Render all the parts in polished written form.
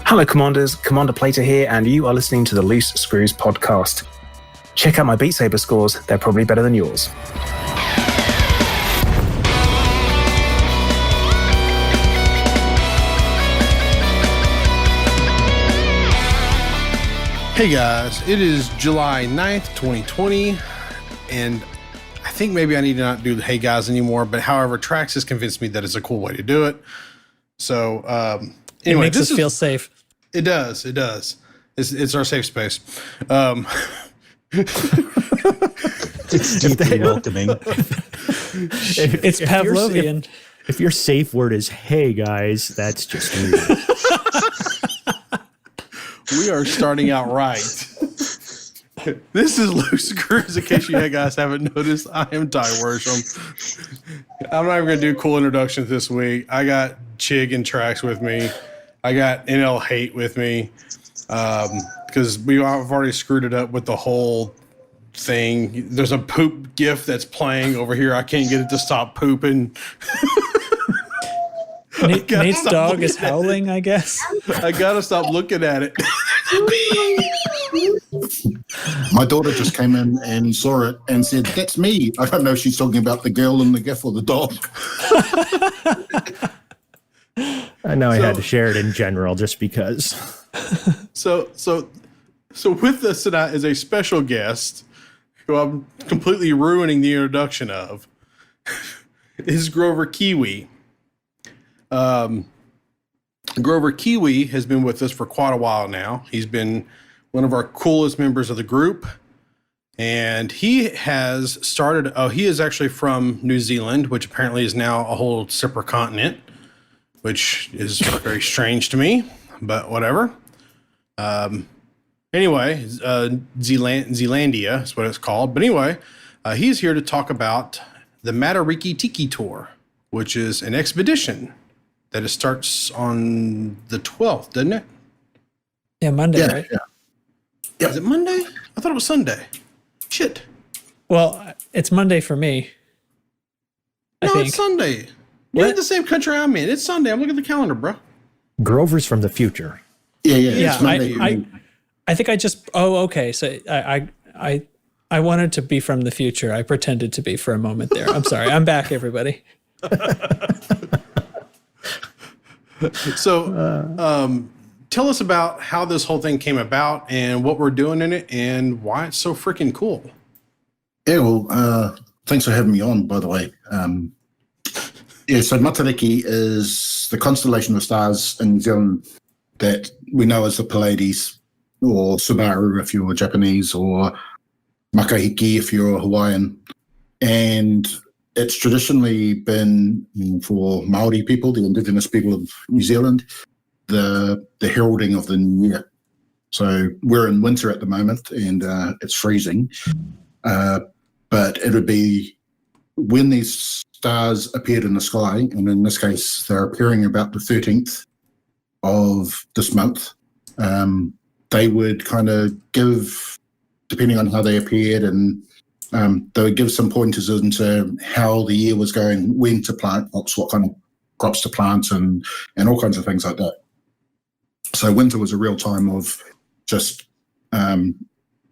Hello, Commanders. Commander Plater here, and you are listening to the Loose Screws podcast. Check out my Beat Saber scores. They're probably better than yours. Hey guys, it is July 9th, 2020, and I think maybe I need to not do the hey guys anymore, but however, Trax has convinced me that it's a cool way to do it. So, anyway, it makes us feel safe. It does. It's our safe space. It's deeply welcoming. It's Pavlovian. If your safe word is hey guys, that's just weird. We are starting out right. This is Loose Screws. In case you guys haven't noticed, I am Ty Worsham. I'm not even going to do cool introductions this week. I got Chig and Trax with me. I got NL Hate with me because I've already screwed it up with the whole thing. There's a poop gif that's playing over here. I can't get it to stop pooping. Nate's dog is howling, I guess. I gotta stop looking at it. My daughter just came in and saw it and said, "That's me." I don't know if she's talking about the girl in the GIF or the dog. I know I had to share it in general just because. So with us tonight is a special guest who I'm completely ruining the introduction of. Is Grover Kiwi. Grover Kiwi has been with us for quite a while now. He's been one of our coolest members of the group. And he has started, he is actually from New Zealand, which apparently is now a whole separate continent, which is very strange to me, but whatever. Anyway, Zealandia is what it's called. But anyway, he's here to talk about the Matariki Tiki Tour, which is an expedition that it starts on the 12th, doesn't it? Yeah, Monday, right? Yeah. Is it Monday? I thought it was Sunday. Shit. Well, it's Monday for me. No, it's Sunday. You're in the same country I'm in. It's Sunday. I'm looking at the calendar, bro. Grover's from the future. Yeah. I think I just. Oh, okay. So I wanted to be from the future. I pretended to be for a moment there. I'm sorry. I'm back, everybody. So, tell us about how this whole thing came about and what we're doing in it and why it's so freaking cool. Yeah, well, thanks for having me on, by the way. So Matariki is the constellation of stars in New Zealand that we know as the Pleiades, or Subaru if you're Japanese, or Makahiki if you're Hawaiian. And it's traditionally been, for Maori people, the indigenous people of New Zealand, the heralding of the new year. So we're in winter at the moment and it's freezing. But it would be when these stars appeared in the sky, and in this case, they're appearing about the 13th of this month, they would kind of give, depending on how they appeared, and they would give some pointers into how the year was going, when to plant crops, what kind of crops to plant, and all kinds of things like that. So winter was a real time of just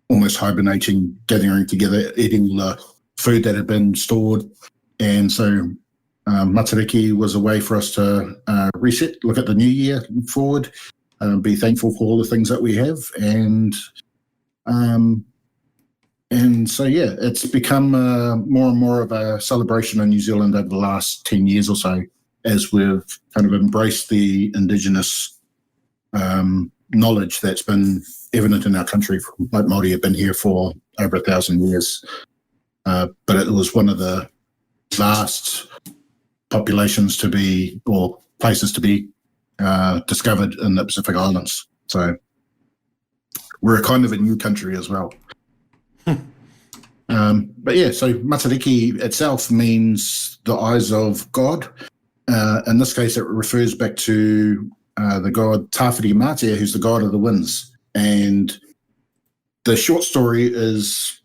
almost hibernating, gathering together, eating the food that had been stored. And so Matariki was a way for us to reset, look at the new year, look forward, be thankful for all the things that we have. And so, yeah, it's become more and more of a celebration in New Zealand over the last 10 years or so, as we've kind of embraced the indigenous knowledge that's been evident in our country. Like Māori have been here for over 1,000 years. But it was one of the last populations to be, or places to be discovered in the Pacific Islands. So we're a kind of a new country as well. But yeah, so Matariki itself means the eyes of God. In this case, it refers back to the god Tawhiri Mātea, who's the god of the winds. And the short story is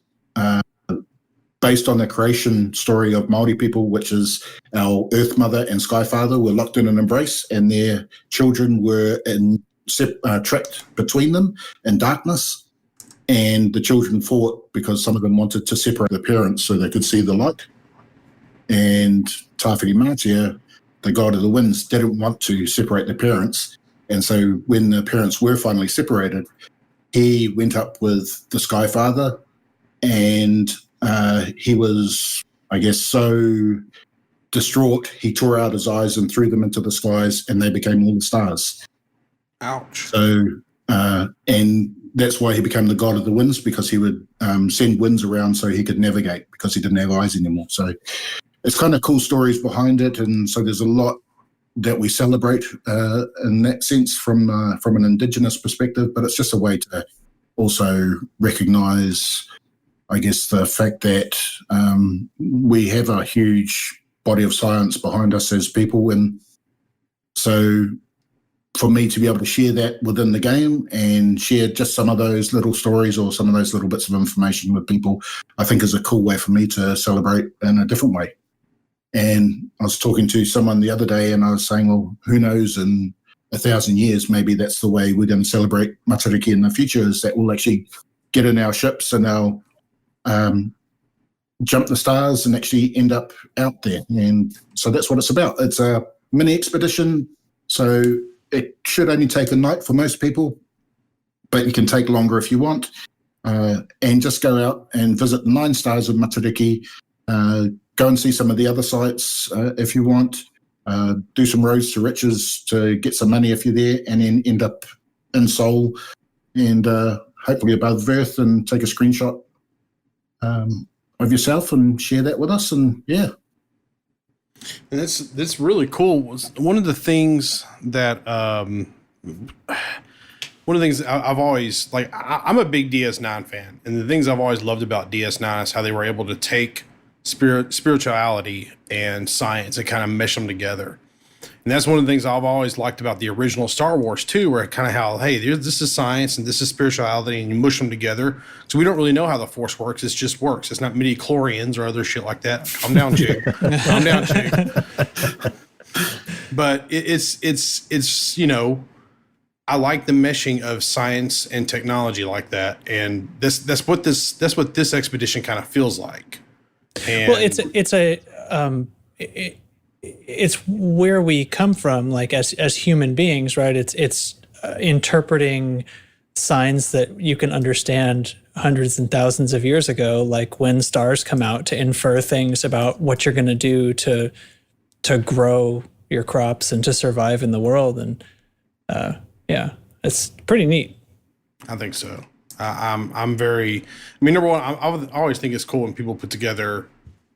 based on the creation story of Māori people, which is our Earth Mother and Sky Father were locked in an embrace, and their children were in trapped between them in darkness, and the children fought because some of them wanted to separate the parents so they could see the light. And Tawhiri Mātea, the god of the winds, didn't want to separate the parents. And so when the parents were finally separated, he went up with the Sky Father, and he was, I guess, so distraught, he tore out his eyes and threw them into the skies, and they became all the stars. Ouch. So, and that's why he became the god of the winds, because he would send winds around so he could navigate, because he didn't have eyes anymore. So it's kind of cool stories behind it. And so there's a lot that we celebrate in that sense from an Indigenous perspective, but it's just a way to also recognise, I guess, the fact that we have a huge body of science behind us as people. And so for me to be able to share that within the game and share just some of those little stories or some of those little bits of information with people, I think is a cool way for me to celebrate in a different way. And I was talking to someone the other day, and I was saying, well, who knows, in 1,000 years, maybe that's the way we're going to celebrate Matariki in the future, is that we'll actually get in our ships and our jump the stars and actually end up out there. And so that's what it's about. It's a mini expedition, so it should only take a night for most people, but you can take longer if you want, and just go out and visit the 9 stars of Matariki, go and see some of the other sites if you want, do some roads to riches to get some money if you're there, and then end up in Seoul and hopefully above Earth, and take a screenshot of yourself and share that with us. And yeah. And that's really cool. Was one of the things that I've always, like, I'm a big DS9 fan, and the things I've always loved about DS9 is how they were able to take spirituality and science and kind of mesh them together. And that's one of the things I've always liked about the original Star Wars too, where kind of how, hey, this is science and this is spirituality, and you mush them together. So we don't really know how the Force works. It just works. It's not midi-chlorians or other shit like that. Calm down, Jake. Calm down, Jake. But it's you know, I like the meshing of science and technology like that, and that's what this expedition kind of feels like. And well, it's where we come from, like as human beings, right? It's interpreting signs that you can understand hundreds and thousands of years ago, like when stars come out, to infer things about what you're going to do to grow your crops and to survive in the world. And yeah, it's pretty neat. I think so. I'm very, I mean, number one, I always think it's cool when people put together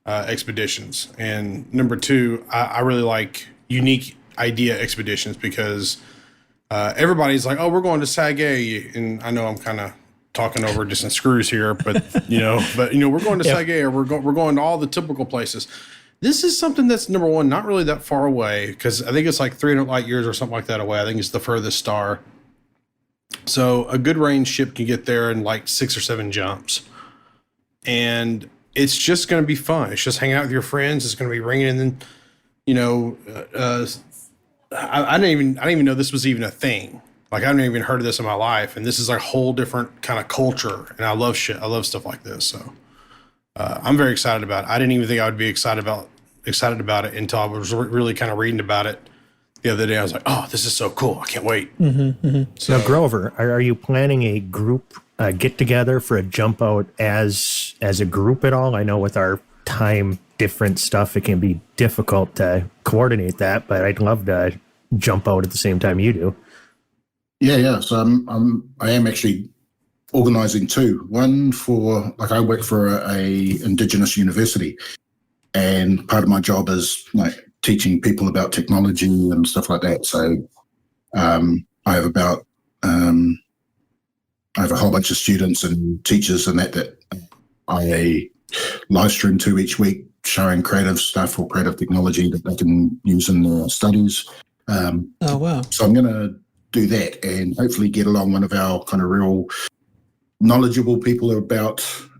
expeditions. And number two, I really like unique idea expeditions, because everybody's like, oh, we're going to Sagae. And I know I'm kind of talking over distant screws here, but we're going to Sagae, or we're going to all the typical places. This is something that's, number one, not really that far away, because I think it's like 300 light years or something like that away. I think it's the furthest star. So a good range ship can get there in like 6 or 7 jumps. And it's just going to be fun. It's just hanging out with your friends. It's going to be ringing. And then, I didn't even know this was even a thing. Like, I haven't even heard of this in my life. And this is like a whole different kind of culture. And I love shit. I love stuff like this. So I'm very excited about it. I didn't even think I would be excited about it until I was really kind of reading about it the other day. I was like, oh, this is so cool. I can't wait. Mm-hmm, mm-hmm. So now, Grover, are you planning a group get together for a jump out as a group at all? I know with our time different stuff, it can be difficult to coordinate that, but I'd love to jump out at the same time you do. Yeah. So I am actually organizing 2. One for, like, I work for a Indigenous university, and part of my job is like teaching people about technology and stuff like that. So I have a whole bunch of students and teachers and that I live stream to each week, showing creative stuff or creative technology that they can use in their studies. Oh, wow. So I'm going to do that and hopefully get along one of our kind of real knowledgeable people about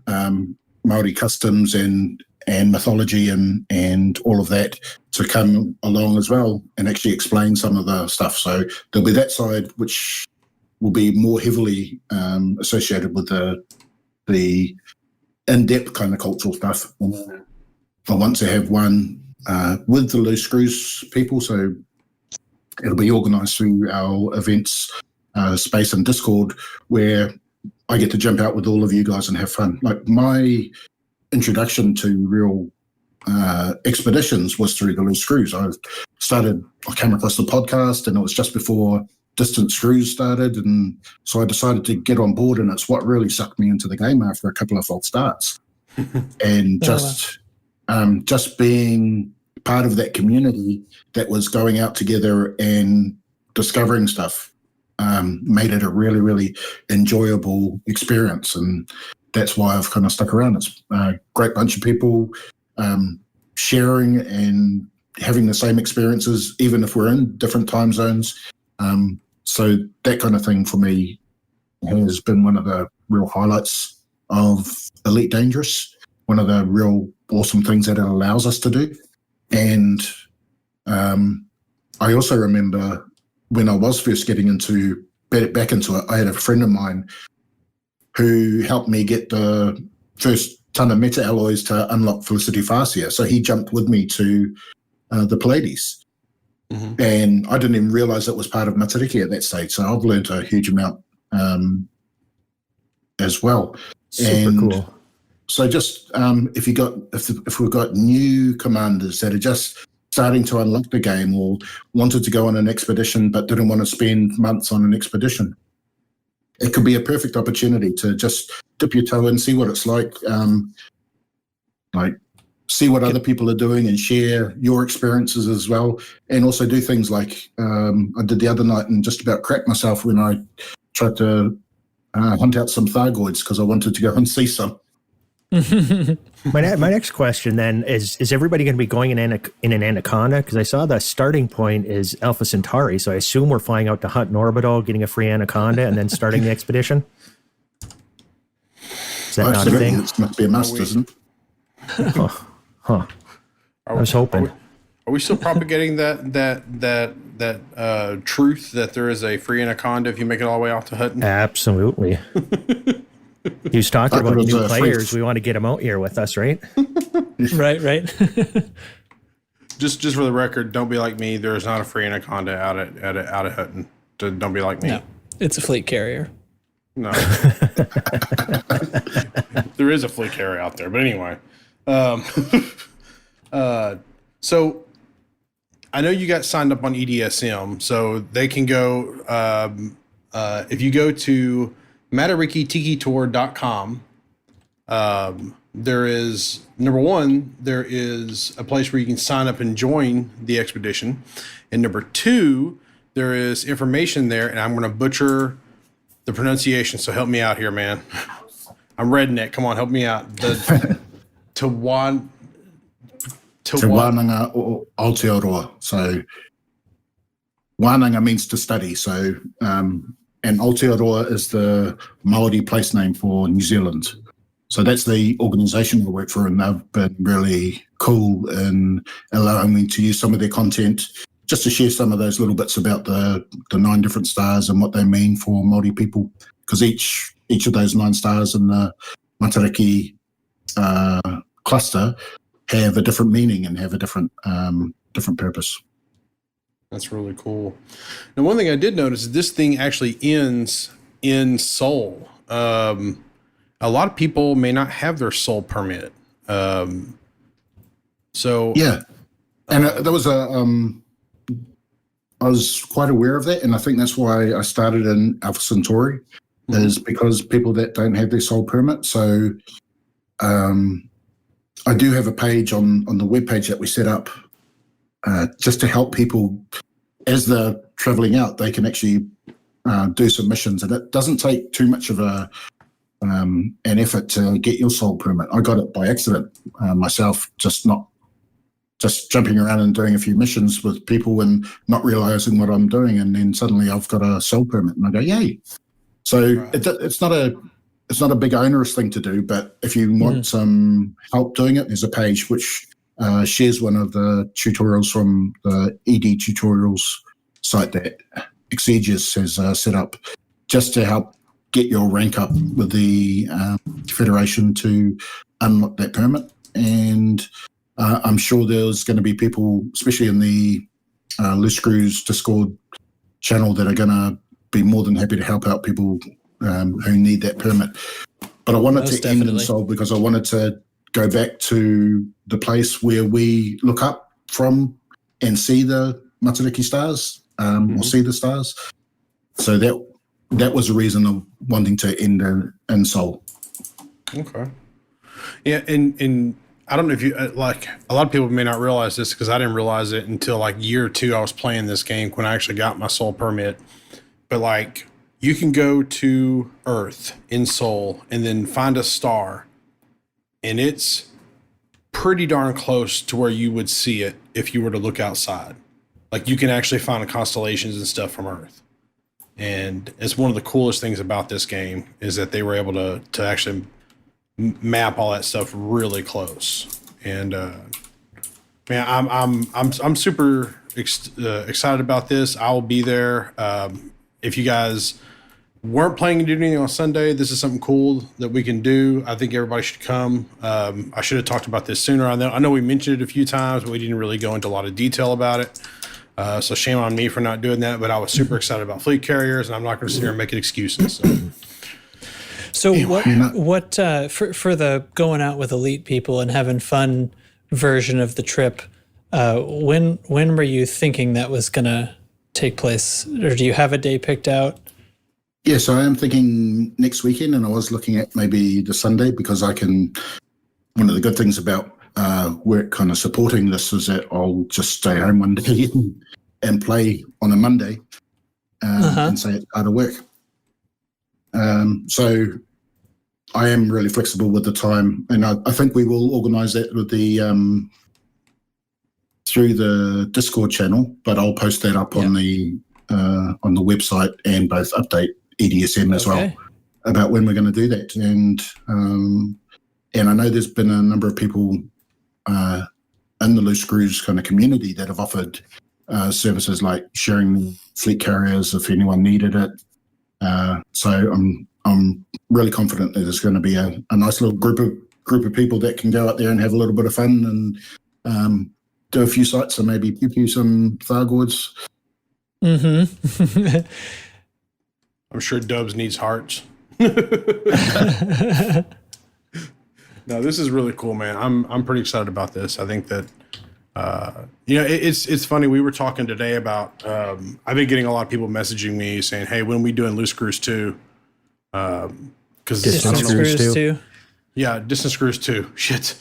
Māori customs and and mythology and all of that to come along as well and actually explain some of the stuff. So there'll be that side which will be more heavily associated with the in-depth kind of cultural stuff. I want to have one with the Loose Screws people, so it'll be organised through our events space and Discord, where I get to jump out with all of you guys and have fun. Like, my introduction to real expeditions was through the Loose Screws. I came across the podcast, and it was just before Distant Screws started, and so I decided to get on board, and it's what really sucked me into the game after a couple of false starts. And just being part of that community that was going out together and discovering stuff made it a really, really enjoyable experience. And that's why I've kind of stuck around. It's a great bunch of people sharing and having the same experiences, even if we're in different time zones. So that kind of thing for me has been one of the real highlights of Elite Dangerous, one of the real awesome things that it allows us to do. And I also remember when I was first getting back into it, I had a friend of mine who helped me get the first ton of meta alloys to unlock Felicity Farseer. So he jumped with me to the Pleiades. Mm-hmm. And I didn't even realize it was part of Matariki at that stage. So I've learned a huge amount as well. Super cool. So just if we've got new commanders that are just starting to unlock the game or wanted to go on an expedition but didn't want to spend months on an expedition, it could be a perfect opportunity to just dip your toe in, see what it's like see what other people are doing and share your experiences as well. And also do things like I did the other night and just about cracked myself when I tried to hunt out some Thargoids because I wanted to go and see some. My next question then is everybody going to be going in an Anaconda? Because I saw the starting point is Alpha Centauri, so I assume we're flying out to hunt an Orbital, getting a free Anaconda, and then starting the expedition? Is that not a thing? It must be a must, isn't it? Huh. I was hoping. Are we still propagating that truth that there is a free Anaconda if you make it all the way out to Hutton? Absolutely. He was talking about new players. We want to get them out here with us, right? Right. Just for the record, don't be like me. There is not a free Anaconda out at Hutton. Don't be like me. No, it's a fleet carrier. No. There is a fleet carrier out there, but anyway. So I know you got signed up on EDSM, so they can go if you go to MatarikiTikiTour.com. There is, number one, there is a place where you can sign up and join the expedition. And number two, there is information there, and I'm going to butcher the pronunciation, so help me out here, man. I'm redneck. Come on, help me out. Tawananga Aotearoa. So Wananga means to study. So and Aotearoa is the Maori place name for New Zealand. So that's the organisation I work for, and they've been really cool in allowing me to use some of their content just to share some of those little bits about the 9 different stars and what they mean for Maori people. Because each of those 9 stars in the Matariki cluster have a different meaning and have a different purpose. That's really cool. Now, one thing I did notice is this thing actually ends in Seoul. A lot of people may not have their Seoul permit. So yeah, and there was I was quite aware of that, and I think that's why I started in Alpha Centauri, is because people that don't have their Seoul permit. So I do have a page on the webpage that we set up just to help people as they're traveling out. They can actually do some missions, and it doesn't take too much of an effort to get your Seoul permit. I got it by accident myself, just jumping around and doing a few missions with people and not realizing what I'm doing, and then suddenly I've got a Seoul permit, and I go, yay! So it's not it's not a big onerous thing to do, but if you want some help doing it, there's a page which shares one of the tutorials from the ED tutorials site that Exegius has set up just to help get your rank up with the Federation to unlock that permit. And I'm sure there's going to be people, especially in the Loose Screws Discord channel, that are going to be more than happy to help out people who need that permit. But I wanted Most to end in definitely. Seoul because I wanted to go back to the place where we look up from and see the Matariki stars, or see the stars. So that was the reason of wanting to end in Seoul. Okay. Yeah, and I don't know if you like, a lot of people may not realize this because I didn't realize it until like year 2 I was playing this game when I actually got my Seoul permit. But like, you can go to Earth in Seoul and then find a star, and it's pretty darn close to where you would see it if you were to look outside. Like, you can actually find the constellations and stuff from Earth. And it's one of the coolest things about this game is that they were able to actually map all that stuff really close. And man, I'm super excited about this. I will be there. If you guys weren't planning to do anything on Sunday, this is something cool that we can do. I think everybody should come. I should have talked about this sooner. I know we mentioned it a few times, but we didn't really go into a lot of detail about it. So shame on me for not doing that, but I was super excited about fleet carriers, and I'm not going to sit here and make excuses. So what for the going out with elite people and having fun version of the trip, when were you thinking that was going to take place, or do you have a day picked out? Yeah, so I am thinking next weekend, and I was looking at maybe the Sunday because I can. One of the good things about work kind of supporting this is that I'll just stay home one day and play on a Monday and say it's part of work. So I am really flexible with the time, and I think we will organise that with the through the Discord channel. But I'll post that up on the website and both update EDSM as well about when we're going to do that. And I know there's been a number of people in the Loose Screws kind of community that have offered services like sharing fleet carriers if anyone needed it. So I'm really confident that there's going to be a nice little group of people that can go out there and have a little bit of fun and do a few sites and maybe give you some Thargoids. Mm-hmm. I'm sure Dubs needs hearts. No, this is really cool, man. I'm pretty excited about this. I think that it's funny. We were talking today about I've been getting a lot of people messaging me saying, "Hey, when are we doing Loose Screws 2?" Because Distant Screws 2. Yeah, Distant Screws 2. Shit.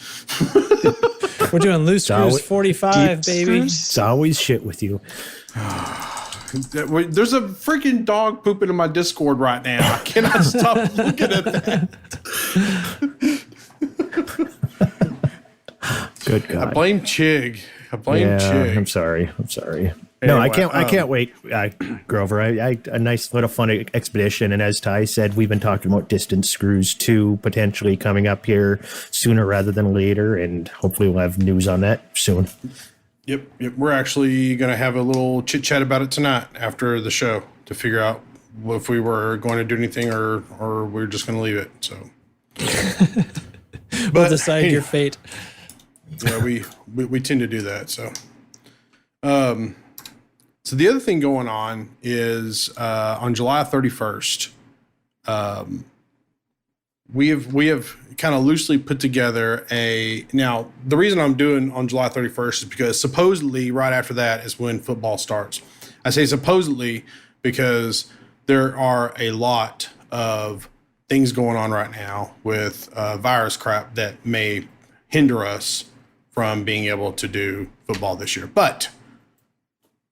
We're doing Loose Screws Always- 45, baby. It's always shit with you. There's a freaking dog pooping in my Discord right now. I cannot stop looking at that. Good God. I blame Chig. Chig. I'm sorry. No, I Anyway, can't wait, Grover. I a nice little fun expedition, and as Ty said, we've been talking about Distant Screws 2 potentially coming up here sooner rather than later, and hopefully we'll have news on that soon. Yep. We're actually going to have a little chit chat about it tonight after the show to figure out if we were going to do anything or we're just going to leave it. So, We'll decide your fate. Yeah, we tend to do that. So, so the other thing going on is on July 31st, we have kind of loosely put together now the reason I'm doing on July 31st is because supposedly right after that is when football starts. I say supposedly because there are a lot of things going on right now with virus crap that may hinder us from being able to do football this year. But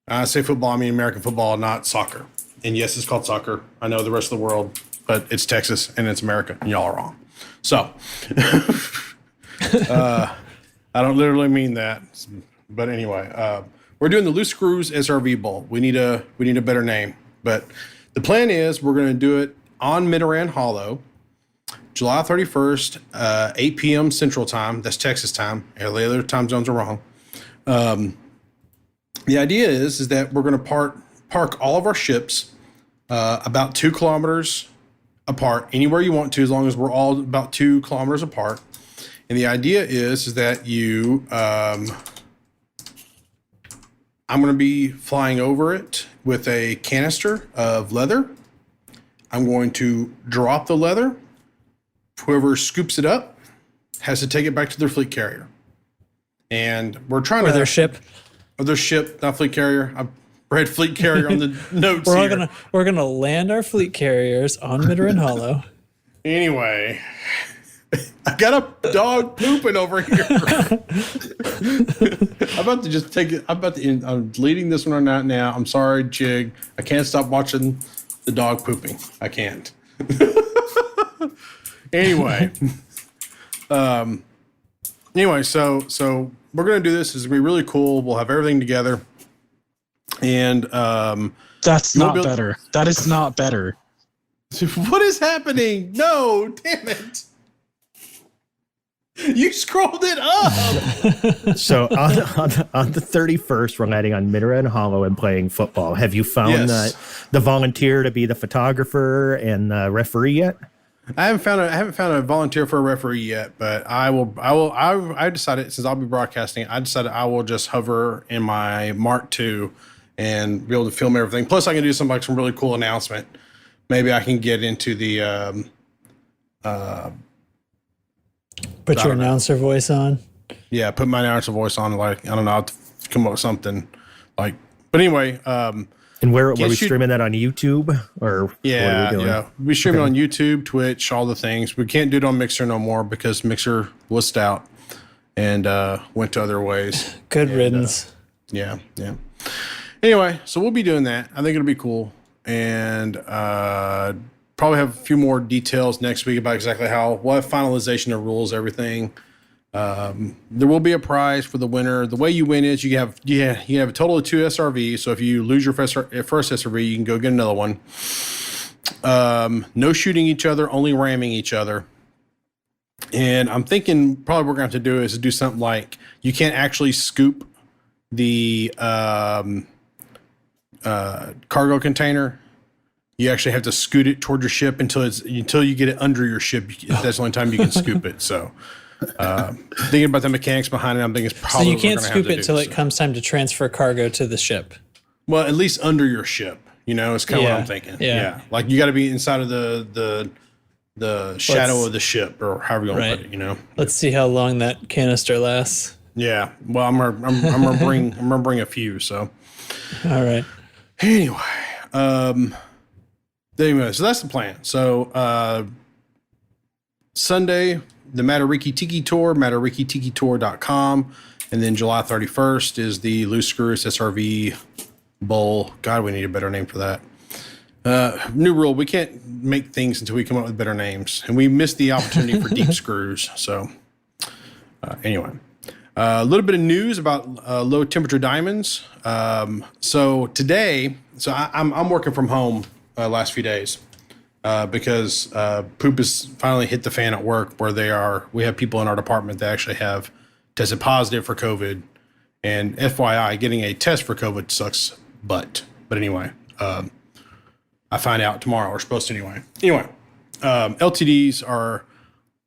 I say football, I mean American football, not soccer. And yes, it's called soccer. I know the rest of the world, but it's Texas and it's America, and y'all are wrong. So, I don't literally mean that. But anyway, we're doing the Loose Screws SRV Bowl. We need a better name. But the plan is we're going to do it on Midoran Hollow. July 31st, 8 p.m. Central Time. That's Texas time. All the other time zones are wrong. The idea is that we're going to park all of our ships about 2 kilometers apart, anywhere you want to, as long as we're all about 2 kilometers apart. And the idea is that I'm going to be flying over it with a canister of leather. I'm going to drop the leather. Whoever scoops it up has to take it back to their fleet carrier. And we're trying Or to... their ship. Or their ship, not fleet carrier. I read fleet carrier on the notes here. We're gonna land our fleet carriers on Midoran Hollow. Anyway, I got a dog pooping over here. I'm about to just take it. I'm deleting this one right now. I'm sorry, Chig. I can't stop watching the dog pooping. I can't. Anyway, so we're gonna do this. It's gonna be really cool. We'll have everything together, and that's not better. That is not better. What is happening? No, damn it! You scrolled it up. So on the 31st, we're landing on Midoran Hollow and playing football. Have you found the volunteer to be the photographer and the referee yet? I haven't found a volunteer for a referee yet, but I decided, since I'll be broadcasting, I decided I will just hover in my Mark II and be able to film everything. Plus, I can do some really cool announcement. Maybe I can get into the Put your announcer voice on. Yeah, put my announcer voice on. Like, I don't know, I'll come up with something like. But anyway, and were we streaming that on YouTube or? Yeah, what are we doing? yeah. We stream it on YouTube, Twitch, all the things. We can't do it on Mixer no more because Mixer was out and went to other ways. Good riddance. Yeah. Anyway, so we'll be doing that. I think it'll be cool, and probably have a few more details next week about exactly how. We'll have finalization of rules, everything. There will be a prize for the winner. The way you win is you have a total of 2 SRVs. So if you lose your first SRV, you can go get another one. No shooting each other, only ramming each other. And I'm thinking probably what we're going to have to do is to do something like you can't actually scoop the cargo container. You actually have to scoot it toward your ship until you get it under your ship. That's the only time you can scoop it. So. Thinking about the mechanics behind it, I'm thinking it's probably. So you can't scoop it until it comes time to transfer cargo to the ship. Well, at least under your ship, is kind of what I'm thinking. Yeah, like you got to be inside of the shadow of the ship, or however you want to put it. Let's see how long that canister lasts. Yeah. Well, I'm gonna bring a few. So. All right. Anyway, so that's the plan. So Sunday. The Matariki Tiki Tour, MatarikitikiTour.com. And then July 31st is the Loose Screws SRV Bowl. God, we need a better name for that. New rule, we can't make things until we come up with better names. And we missed the opportunity for deep screws. So anyway, a little bit of news about low temperature diamonds. So today, I'm working from home last few days. Because poop has finally hit the fan at work where we have people in our department that actually have tested positive for COVID. And FYI, getting a test for COVID sucks butt. But anyway, I find out tomorrow. We're supposed to anyway. Anyway, LTDs are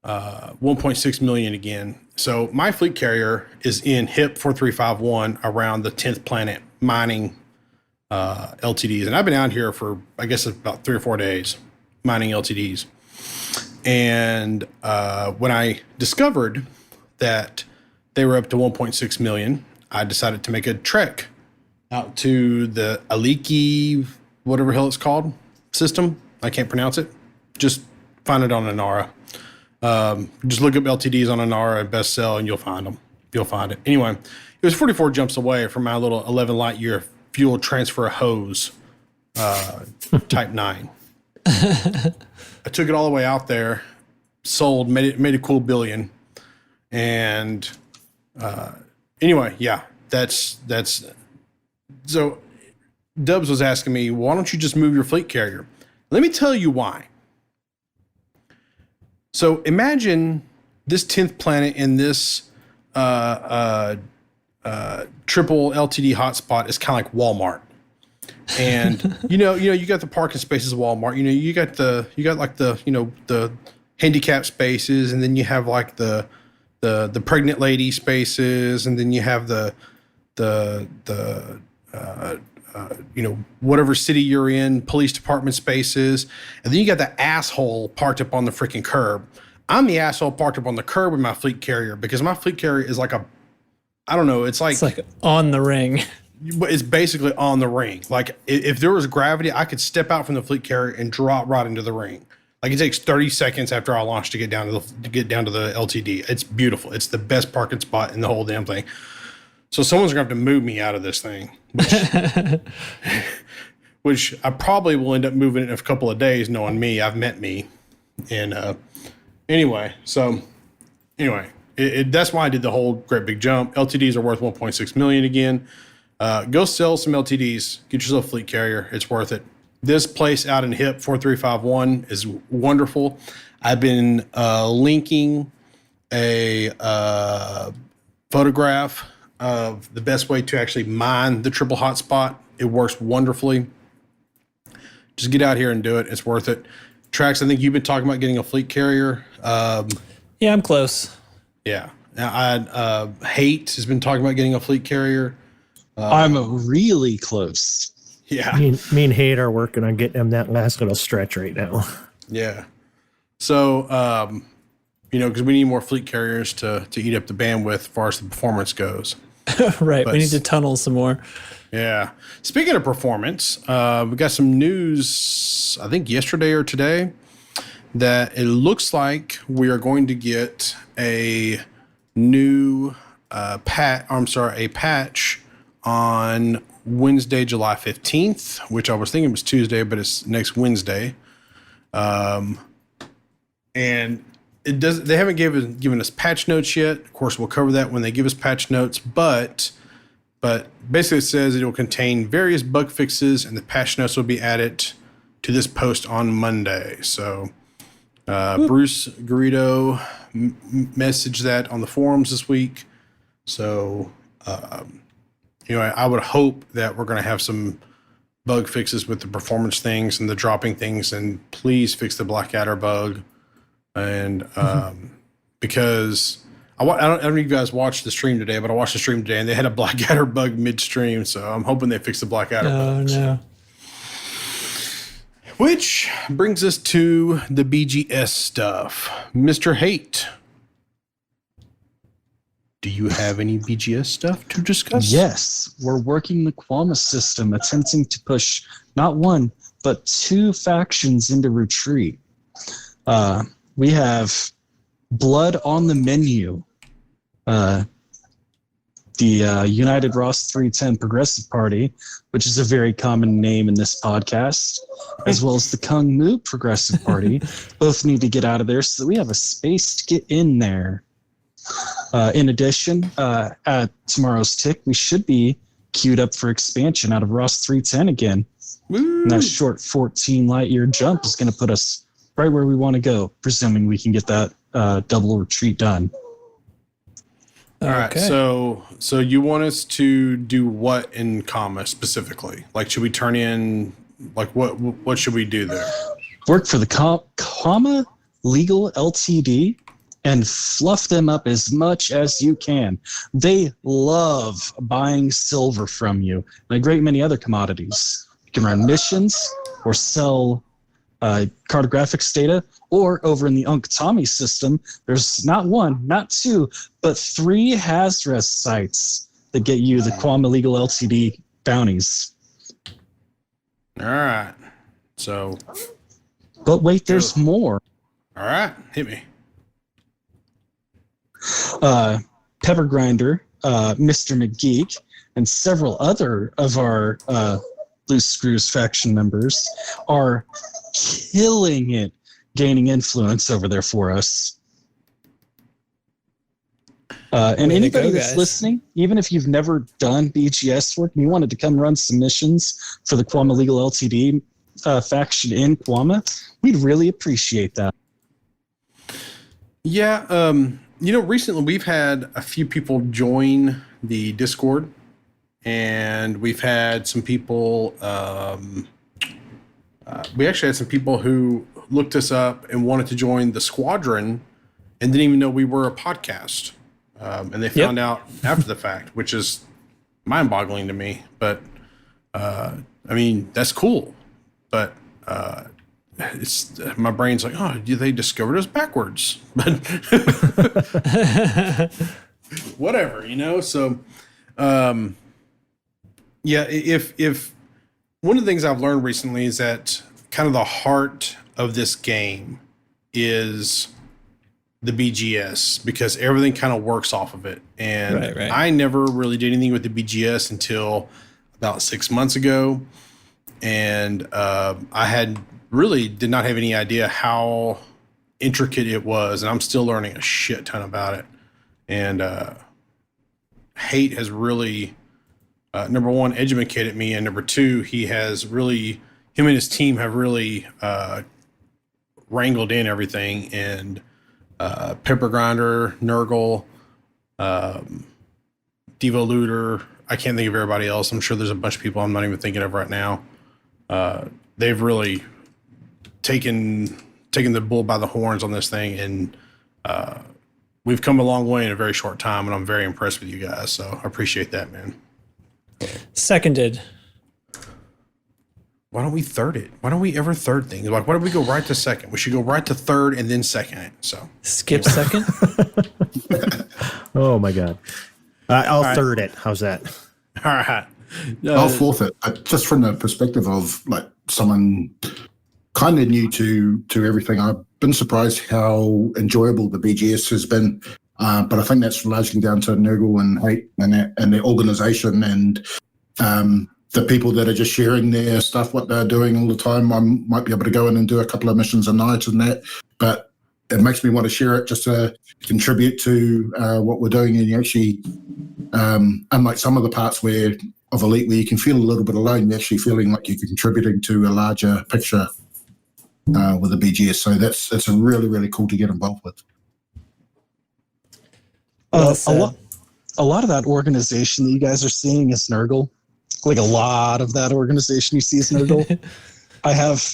1.6 million again. So my fleet carrier is in HIP 4351 around the 10th planet mining LTDs. And I've been out here for, I guess, about 3 or 4 days. Mining LTDs. And when I discovered that they were up to 1.6 million, I decided to make a trek out to the Aliki, whatever hell it's called, system. I can't pronounce it. Just find it on Anara. Just look up LTDs on Anara and Best Sell and you'll find them. You'll find it. Anyway, it was 44 jumps away from my little 11 light year fuel transfer hose Type 9. I took it all the way out there, sold, made a cool billion. And anyway, yeah, that's so Dubs was asking me, why don't you just move your fleet carrier? Let me tell you why. So imagine this 10th planet in this triple LTD hotspot is kind of like Walmart. And you got the parking spaces of Walmart. You got the handicap spaces, and then you have like the pregnant lady spaces, and then you have the whatever city you're in, police department spaces, and then you got the asshole parked up on the freaking curb. I'm the asshole parked up on the curb with my fleet carrier, because my fleet carrier is like it's like on the ring. It's basically on the ring. Like if there was gravity, I could step out from the fleet carrier and drop right into the ring. Like it takes 30 seconds after I launch to get down to the LTD. It's beautiful. It's the best parking spot in the whole damn thing. So someone's gonna have to move me out of this thing, which I probably will end up moving in a couple of days. Knowing me, I've met me, and anyway, that's why I did the whole great big jump. LTDs are worth 1.6 million again. Go sell some LTDs. Get yourself a fleet carrier. It's worth it. This place out in HIP 4351 is wonderful. I've been linking a photograph of the best way to actually mine the triple hotspot. It works wonderfully. Just get out here and do it. It's worth it. Trax, I think you've been talking about getting a fleet carrier. Yeah, I'm close. Yeah. Now, Hate has been talking about getting a fleet carrier. I'm really close. Yeah. Me and Hate are working on getting him that last little stretch right now. Yeah. So, because we need more fleet carriers to eat up the bandwidth as far as the performance goes. Right. We need to tunnel some more. Yeah. Speaking of performance, we got some news, I think yesterday or today, that it looks like we are going to get a new patch on Wednesday, July 15th, which I was thinking was Tuesday, but it's next Wednesday. And they haven't given us patch notes yet. Of course, we'll cover that when they give us patch notes, but basically it says it will contain various bug fixes, and the patch notes will be added to this post on Monday. So Bruce Garrido messaged that on the forums this week. So, I would hope that we're going to have some bug fixes with the performance things and the dropping things, and please fix the Blackadder bug. And because I don't know if you guys watched the stream today, but I watched the stream today and they had a Blackadder bug midstream. So I'm hoping they fix the Blackadder bugs. No. Which brings us to the BGS stuff. Mr. Hate, do you have any BGS stuff to discuss? Yes, we're working the Quama system, attempting to push not one, but 2 factions into retreat. We have Blood on the Menu, the United Ross 310 Progressive Party, which is a very common name in this podcast, as well as the Kung Mu Progressive Party. Both need to get out of there so that we have a space to get in there. In addition, at tomorrow's tick, we should be queued up for expansion out of Ross 310 again. Woo. And that short 14 light year jump is going to put us right where we want to go, presuming we can get that double retreat done. All right. So you want us to do what in Comma specifically? Like, should we turn in, like, what should we do there? Work for the Comma Legal Ltd. and fluff them up as much as you can. They love buying silver from you and a great many other commodities. You can run missions or sell cartographics data, or over in the Unktami system, there's not 1, not 2, but 3 Hazres sites that get you the Quama Legal Ltd. Bounties. All right. So. But wait, there's more. All right. Hit me. Pepper Grinder, Mr. McGeek, and several other of our Loose Screws faction members are killing it, gaining influence over there for us. And anybody that's listening, even if you've never done BGS work and you wanted to come run submissions for the Quama Legal Ltd. Faction in Quama, we'd really appreciate that. Yeah, recently we've had a few people join the Discord, and we've had some people. We actually had some people who looked us up and wanted to join the squadron, and didn't even know we were a podcast, and they found out after the fact, which is mind-boggling to me. But I mean, that's cool, but. It's my brain's like, oh, they discovered us backwards, but whatever, So, if one of the things I've learned recently is that kind of the heart of this game is the BGS, because everything kind of works off of it. And Right. I never really did anything with the BGS until about 6 months ago, and I really did not have any idea how intricate it was, and I'm still learning a shit ton about it. And Hate has really, number one, educated me, and number two, him and his team have really wrangled in everything. And Pepper Grinder, Nurgle, Devoluter, I can't think of everybody else. I'm sure there's a bunch of people I'm not even thinking of right now. They've really taking the bull by the horns on this thing, and we've come a long way in a very short time, and I'm very impressed with you guys, so I appreciate that, man. Seconded. Why don't we third it? Why don't we ever third things? Like, why don't we go right to second? We should go right to third and then second it. So Skip second. Oh my god. I'll third it. How's that? all right. I'll fourth it. Just from the perspective of like someone kind of new to everything, I've been surprised how enjoyable the BGS has been. But I think that's largely down to Nurgle and Hate and their organization and the people that are just sharing their stuff, what they're doing all the time. I might be able to go in and do a couple of missions a night and that, but it makes me want to share it just to contribute to what we're doing. And you actually, unlike some of the parts of Elite where you can feel a little bit alone, you're actually feeling like you're contributing to a larger picture with the BGS. So that's really, really cool to get involved with. A lot of that organization that you guys are seeing is Nurgle. Like a lot of that organization you see is Nurgle. I have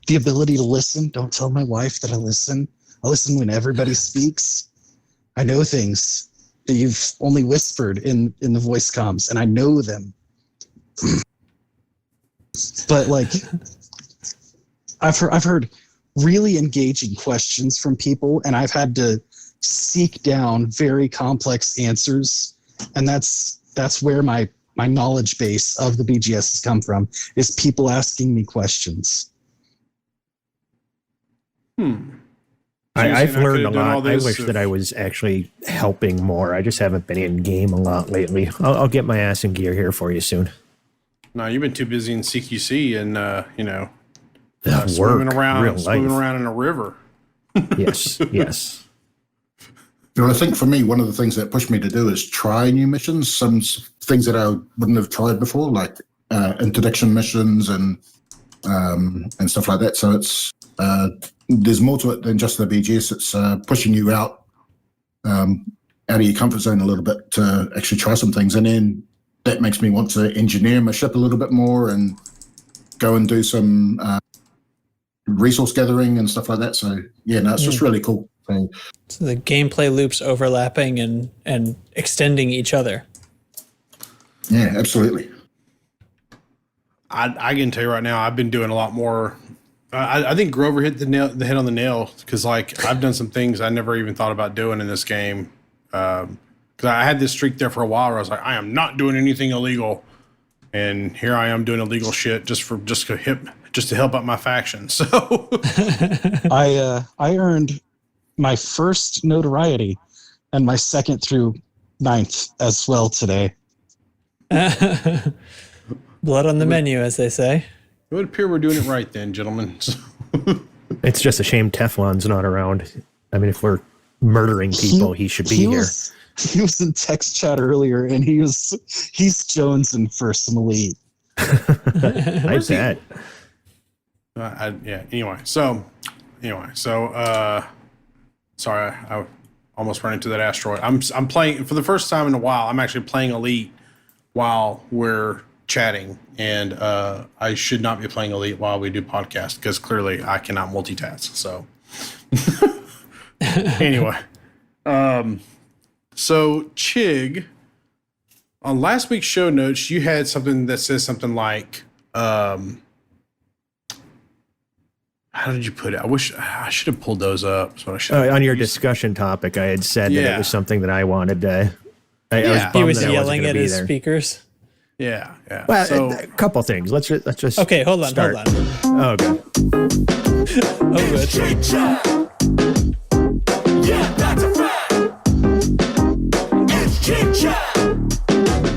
the ability to listen. Don't tell my wife that I listen. I listen when everybody speaks. I know things that you've only whispered in the voice comms, and I know them. But like, I've heard really engaging questions from people, and I've had to seek down very complex answers, and that's where my knowledge base of the BGS has come from, is people asking me questions. I've learned a lot. I wish that I was actually helping more. I just haven't been in game a lot lately. I'll get my ass in gear here for you soon. No, you've been too busy in CQC and Swimming swimming around in a river. Yes. You know, I think for me, one of the things that pushed me to do is try new missions, some things that I wouldn't have tried before, like interdiction missions and stuff like that. So it's there's more to it than just the BGS. It's pushing you out of your comfort zone a little bit to actually try some things, and then that makes me want to engineer my ship a little bit more and go and do some resource gathering and stuff like that. So yeah, no, it's just really cool. So the gameplay loops overlapping and extending each other. Yeah, absolutely. I can tell you right now, I've been doing a lot more. I think Grover hit the head on the nail, because like I've done some things I never even thought about doing in this game. Because I had this streak there for a while where I was like, I am not doing anything illegal, and here I am doing illegal shit just to help out my faction. So I earned my first notoriety and my second through 9th as well today. Blood on the menu, as they say. it would appear we're doing it right then, gentlemen. It's just a shame Teflon's not around. I mean, if we're murdering people, he should be here. He was in text chat earlier, and he's jonesing for some elite. I bet. Yeah. Anyway, so Sorry, I almost ran into that asteroid. I'm playing for the first time in a while. I'm actually playing Elite while we're chatting, and I should not be playing Elite while we do podcast because clearly I cannot multitask. So anyway, so Chig, on last week's show notes, you had something that says something like, how did you put it? I should have pulled those up. So I should On your discussion topic, I had said that it was something that I wanted to. He was yelling at his speakers. Yeah. Well, So a couple things. Let's just. Okay, hold on. start. Oh, okay. Oh, good.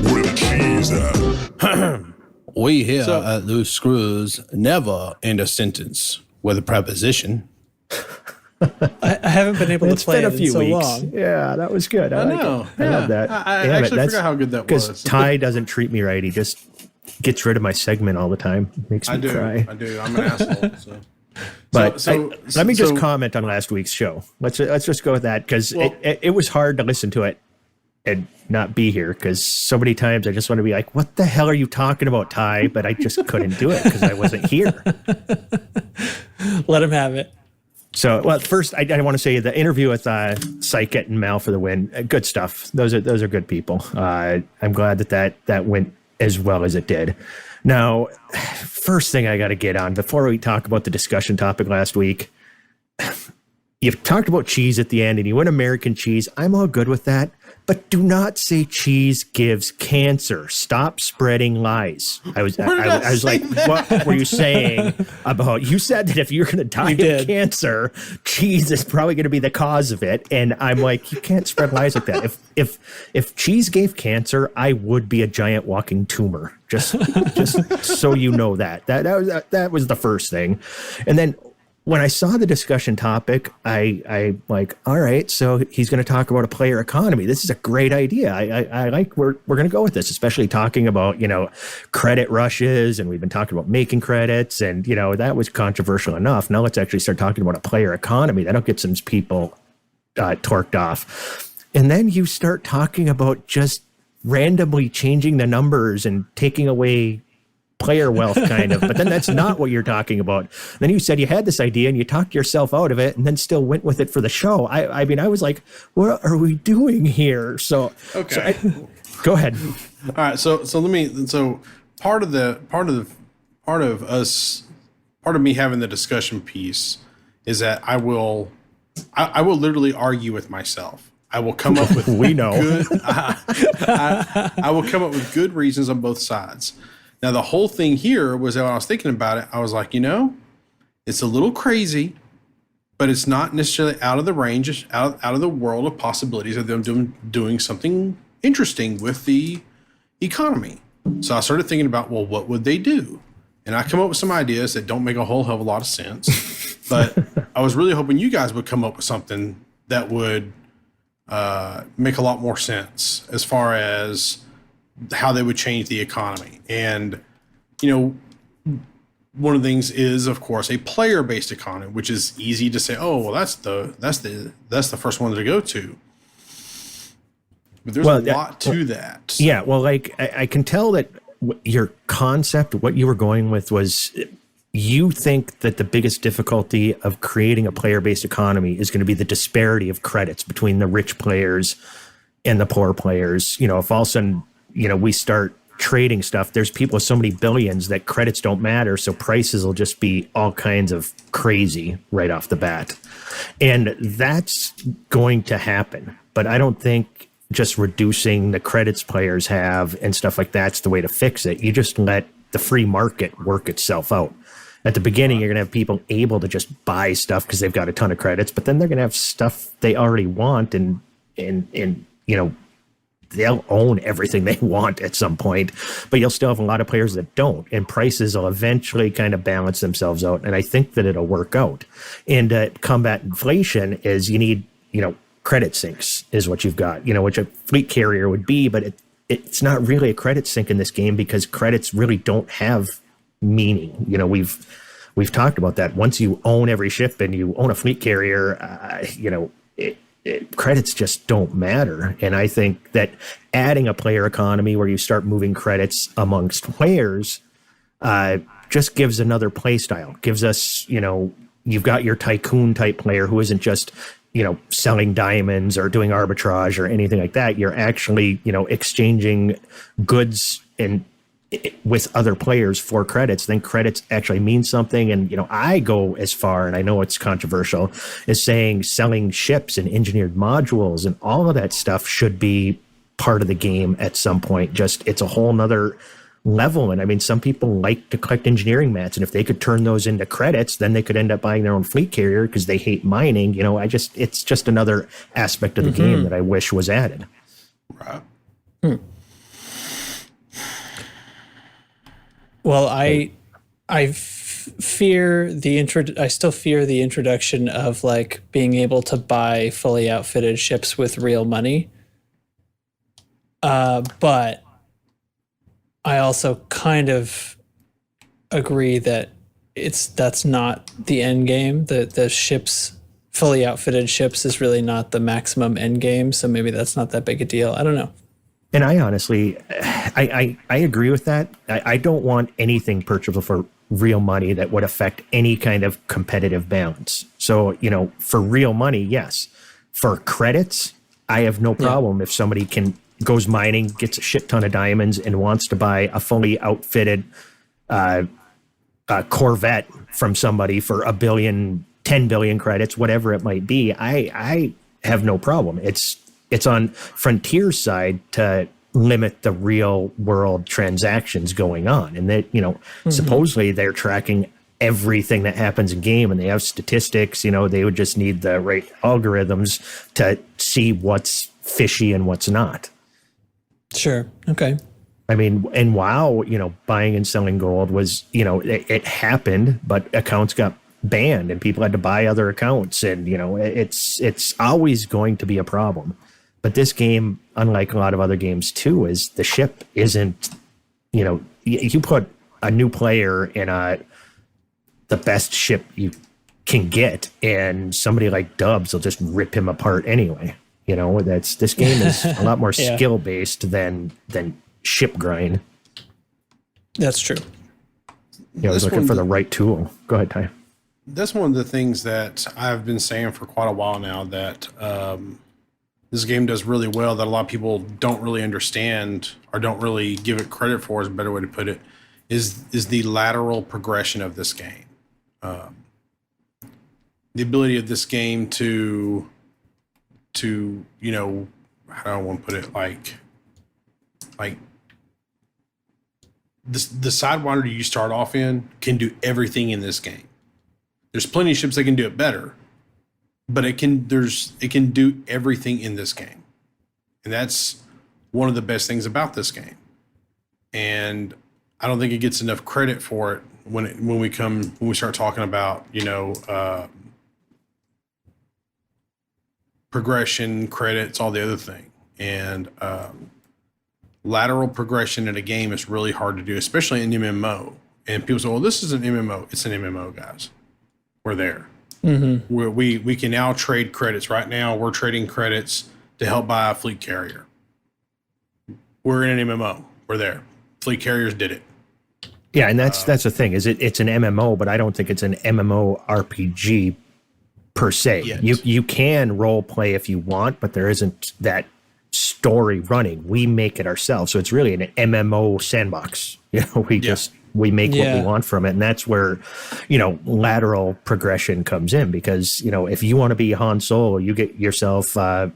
Where the cheese at? we here at Loose Screws never end a sentence with a preposition. I haven't been able to It's play been a it few in so weeks. long. Yeah, that was good. I like know. it. I love that. I Damn it, actually forgot how good that Because was. Ty doesn't treat me right. He just gets rid of my segment all the time. Makes me cry. I do. I'm an asshole. So. But let me just so- comment on last week's show. Let's just go with that because it was hard to listen to it and not be here because so many times I just want to be like, what the hell are you talking about, Ty? But I just couldn't do it because I wasn't here. Let him have it. So, well, first I want to say the interview with Psychic and Mal for the win. Good stuff. Those are good people. I'm glad that went as well as it did. Now, first thing I got to get on before we talk about the discussion topic last week. You've talked about cheese at the end and you went American cheese. I'm all good with that. But do not say cheese gives cancer. Stop spreading lies. I was like, what were you saying about? You said that if you're going to die of cancer, cheese is probably going to be the cause of it. And I'm like, you can't spread lies like that. If cheese gave cancer, I would be a giant walking tumor. Just so you know that was the first thing. And then when I saw the discussion topic, I like, all right, so he's going to talk about a player economy. This is a great idea. I like we're going to go with this, especially talking about, credit rushes. And we've been talking about making credits and, that was controversial enough. Now let's actually start talking about a player economy. That'll get some people torqued off. And then you start talking about just randomly changing the numbers and taking away player wealth kind of, but then that's not what you're talking about. Then you said you had this idea and you talked yourself out of it and then still went with it for the show. I mean, I was like, what are we doing here? So go ahead. All right. So part of me having the discussion piece is that I will literally argue with myself. I will come up with we know I will come up with good reasons on both sides. Now, the whole thing here was that when I was thinking about it, I was like, it's a little crazy, but it's not necessarily out of the range, out of the world of possibilities of them doing something interesting with the economy. So I started thinking about, well, what would they do? And I come up with some ideas that don't make a whole hell of a lot of sense. But I was really hoping you guys would come up with something that would make a lot more sense as far as how they would change the economy. And, one of the things is, of course, a player-based economy, which is easy to say, oh, well, that's the first one to go to. But there's a lot to that. Yeah, well, like I can tell that your concept, what you were going with was you think that the biggest difficulty of creating a player-based economy is going to be the disparity of credits between the rich players and the poor players. If all of a sudden, we start trading stuff, there's people with so many billions that credits don't matter. So prices will just be all kinds of crazy right off the bat. And that's going to happen. But I don't think just reducing the credits players have and stuff like that's the way to fix it. You just let the free market work itself out. At the beginning, you're going to have people able to just buy stuff because they've got a ton of credits, but then they're going to have stuff they already want and they'll own everything they want at some point, but you'll still have a lot of players that don't, and prices will eventually kind of balance themselves out. And I think that it'll work out. And to combat inflation is you need, credit sinks is what you've got, which a fleet carrier would be, but it's not really a credit sink in this game because credits really don't have meaning. We've talked about that. Once you own every ship and you own a fleet carrier, credits just don't matter. And I think that adding a player economy where you start moving credits amongst players just gives another play style, gives us, you've got your tycoon type player who isn't just, selling diamonds or doing arbitrage or anything like that. You're actually, exchanging goods and with other players for credits. Then credits actually mean something. And, I go as far, and I know it's controversial, as saying selling ships and engineered modules and all of that stuff should be part of the game at some point. Just, it's a whole nother level. And I mean, some people like to collect engineering mats, and if they could turn those into credits, then they could end up buying their own fleet carrier because they hate mining. It's just another aspect of the game that I wish was added. Right. Well, I fear I still fear the introduction of like being able to buy fully outfitted ships with real money. But I also kind of agree that that's not the end game. The ships, fully outfitted ships, is really not the maximum end game. So maybe that's not that big a deal. I don't know. And I honestly, I agree with that. I don't want anything purchasable for real money that would affect any kind of competitive balance. So, for real money, yes. For credits, I have no problem if somebody goes mining, gets a shit ton of diamonds, and wants to buy a fully outfitted Corvette from somebody for $1 billion, 10 billion credits, whatever it might be. I have no problem. It's on Frontier's side to limit the real world transactions going on. And that, supposedly they're tracking everything that happens in game, and they have statistics. They would just need the right algorithms to see what's fishy and what's not. Sure. Okay. I mean, and WoW, buying and selling gold was, it happened, but accounts got banned and people had to buy other accounts. And, it's always going to be a problem. But this game, unlike a lot of other games too, is the ship isn't, you put a new player in the best ship you can get, and somebody like Dubs will just rip him apart anyway. This game is a lot more skill based than ship grind. That's true. I was looking for the right tool. Go ahead, Ty. That's one of the things that I've been saying for quite a while now, that this game does really well, that a lot of people don't really understand or don't really give it credit for, is a better way to put it, is the lateral progression of this game. The ability of this game to how do I want to put it, like the Sidewinder you start off in can do everything in this game. There's plenty of ships that can do it better, but it can do everything in this game. And that's one of the best things about this game. And I don't think it gets enough credit for it when we start talking about, progression, credits, all the other thing. And lateral progression in a game is really hard to do, especially in MMO. And people say, well, this is an MMO. It's an MMO, guys. We're there. Mm-hmm. We can now trade credits. Right now, we're trading credits to help buy a fleet carrier. We're in an MMO. We're there. Fleet carriers did it. Yeah, and that's the thing, is it's an MMO, but I don't think it's an MMO RPG per se. Yet. You can role play if you want, but there isn't that story running. We make it ourselves, so it's really an MMO sandbox. We make what we want from it, and that's where lateral progression comes in, because if you want to be Han Solo, you get yourself a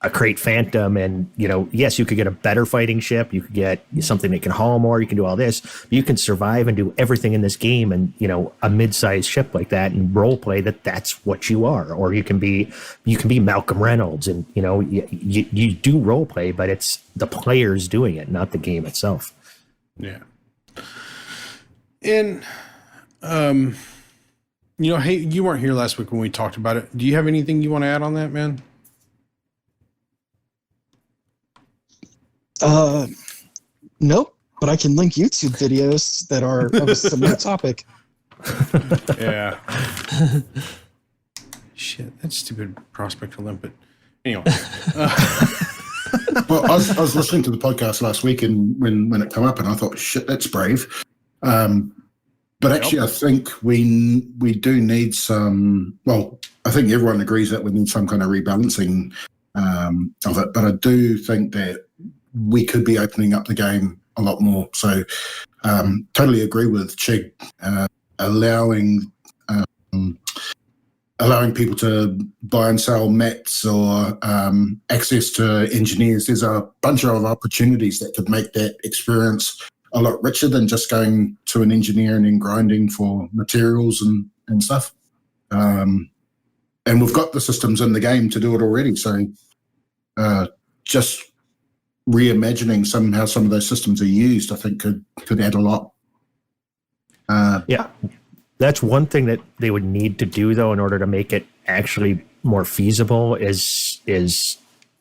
Crate Phantom, and yes, you could get a better fighting ship, you could get something that can haul more, you can do all this, but you can survive and do everything in this game, and a mid-sized ship like that, and role play that's what you are. Or you can be Malcolm Reynolds, and you do role play, but it's the players doing it, not the game itself. Yeah. And hey, you weren't here last week when we talked about it. Do you have anything you want to add on that, man? Nope, but I can link YouTube videos that are of a similar topic. Yeah. Shit, that's stupid Prospect Olympic. Anyway, Well, I was listening to the podcast last week, and when it came up, and I thought, shit, that's brave. But actually, I think we do need some. Well, I think everyone agrees that we need some kind of rebalancing of it. But I do think that we could be opening up the game a lot more. So, totally agree with Chig, allowing people to buy and sell mats or access to engineers. There's a bunch of opportunities that could make that experience a lot richer than just going to an engineer and then grinding for materials and stuff. And we've got the systems in the game to do it already. So just reimagining somehow some of those systems are used, I think could add a lot. Yeah. That's one thing that they would need to do, though, in order to make it actually more feasible is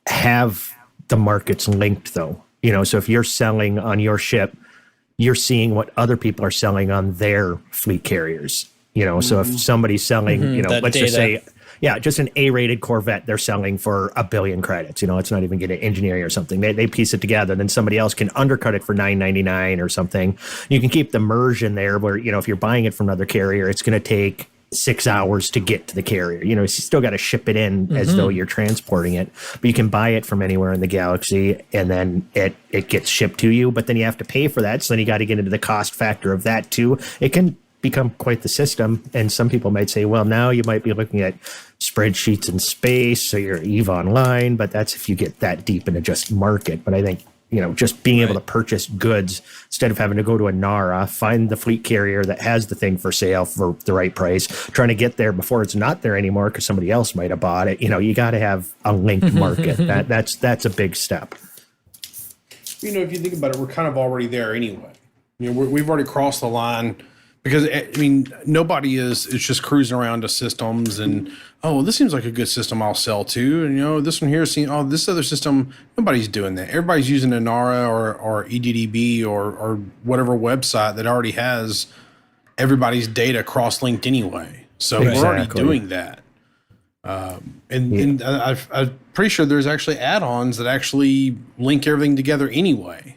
have the markets linked, though. So if you're selling on your ship, you're seeing what other people are selling on their fleet carriers. So if somebody's selling, let's just say, just an A-rated Corvette, they're selling for 1 billion credits. It's not even getting engineering or something. They piece it together, then somebody else can undercut it for $9.99 or something. You can keep the merge in there where, if you're buying it from another carrier, it's going to take 6 hours to get to the carrier. You still got to ship it in as though you're transporting it, but you can buy it from anywhere in the galaxy, and then it gets shipped to you, but then you have to pay for that. So then you got to get into the cost factor of that too. It can become quite the system. And some people might say, well, now you might be looking at spreadsheets in space, so you're EVE Online, but that's if you get that deep into just market. But I think, just being able to purchase goods instead of having to go to a NARA, find the fleet carrier that has the thing for sale for the right price, trying to get there before it's not there anymore because somebody else might have bought it. You got to have a linked market. That's a big step. if you think about it, we're kind of already there anyway. We've already crossed the line. Because, nobody is just cruising around to systems and, this seems like a good system I'll sell to. And, this one here this other system, nobody's doing that. Everybody's using a NARA or EDDB or whatever website that already has everybody's data cross-linked anyway. So we're already doing that. And I'm pretty sure there's actually add-ons that actually link everything together anyway.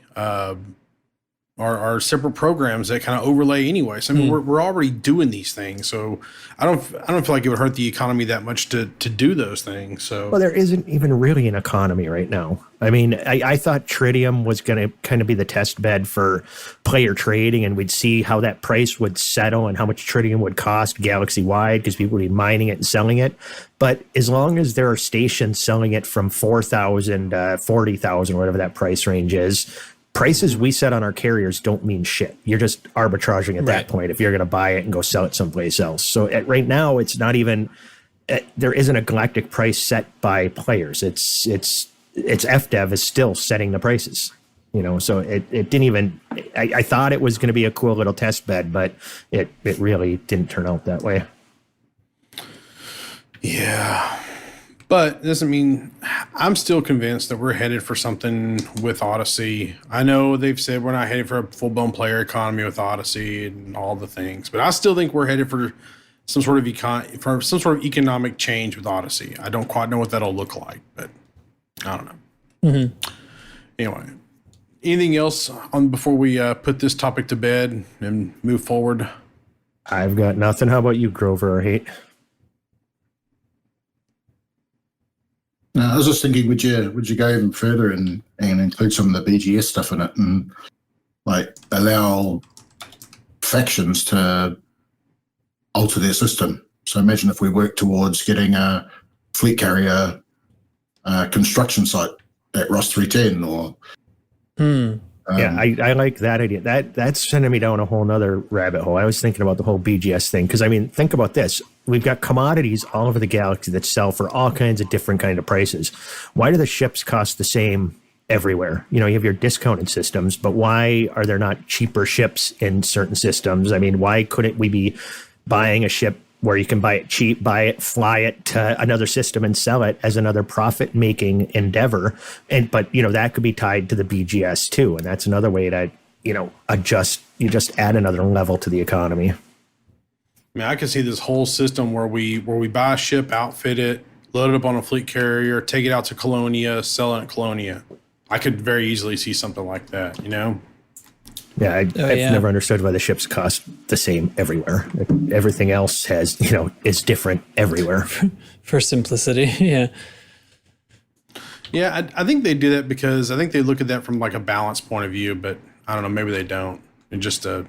Are separate programs that kind of overlay anyway. So we're already doing these things. So I don't feel like it would hurt the economy that much to do those things. So there isn't even really an economy right now. I thought Tritium was going to kind of be the test bed for player trading, and we'd see how that price would settle and how much Tritium would cost galaxy wide because people would be mining it and selling it. But as long as there are stations selling it from 4,000 to 40,000, whatever that price range is, prices we set on our carriers don't mean shit. You're just arbitraging at that point if you're going to buy it and go sell it someplace else. So right now, it's not even there isn't a galactic price set by players. It's FDev is still setting the prices. So it didn't even. I thought it was going to be a cool little test bed, but it really didn't turn out that way. Yeah. But it doesn't mean I'm still convinced that we're headed for something with Odyssey. I know they've said we're not headed for a full-blown player economy with Odyssey and all the things, but I still think we're headed for some sort of economic change with Odyssey. I don't quite know what that'll look like, but I don't know. Anyway, anything else before we put this topic to bed and move forward? I've got nothing. How about you, Grover or Hate? I was just thinking, would you go even further and include some of the BGS stuff in it and allow factions to alter their system? So imagine if we work towards getting a fleet carrier construction site at Ross 310 or. I like that idea. That's sending me down a whole nother rabbit hole. I was thinking about the whole BGS thing because think about this. We've got commodities all over the galaxy that sell for all kinds of different kind of prices. Why do the ships cost the same everywhere? You have your discounted systems, but why are there not cheaper ships in certain systems? Why couldn't we be buying a ship where you can buy it cheap, buy it, fly it to another system and sell it as another profit-making endeavor? But that could be tied to the BGS too. And that's another way to, adjust, you just add another level to the economy. I can see this whole system where we buy a ship, outfit it, load it up on a fleet carrier, take it out to Colonia, sell it at Colonia. I could very easily see something like that, you know? Yeah, I've never understood why the ships cost the same everywhere. Everything else has, is different everywhere. For simplicity, yeah. Yeah, I think they do that because I think they look at that from like a balance point of view, but I don't know, maybe they don't. And just for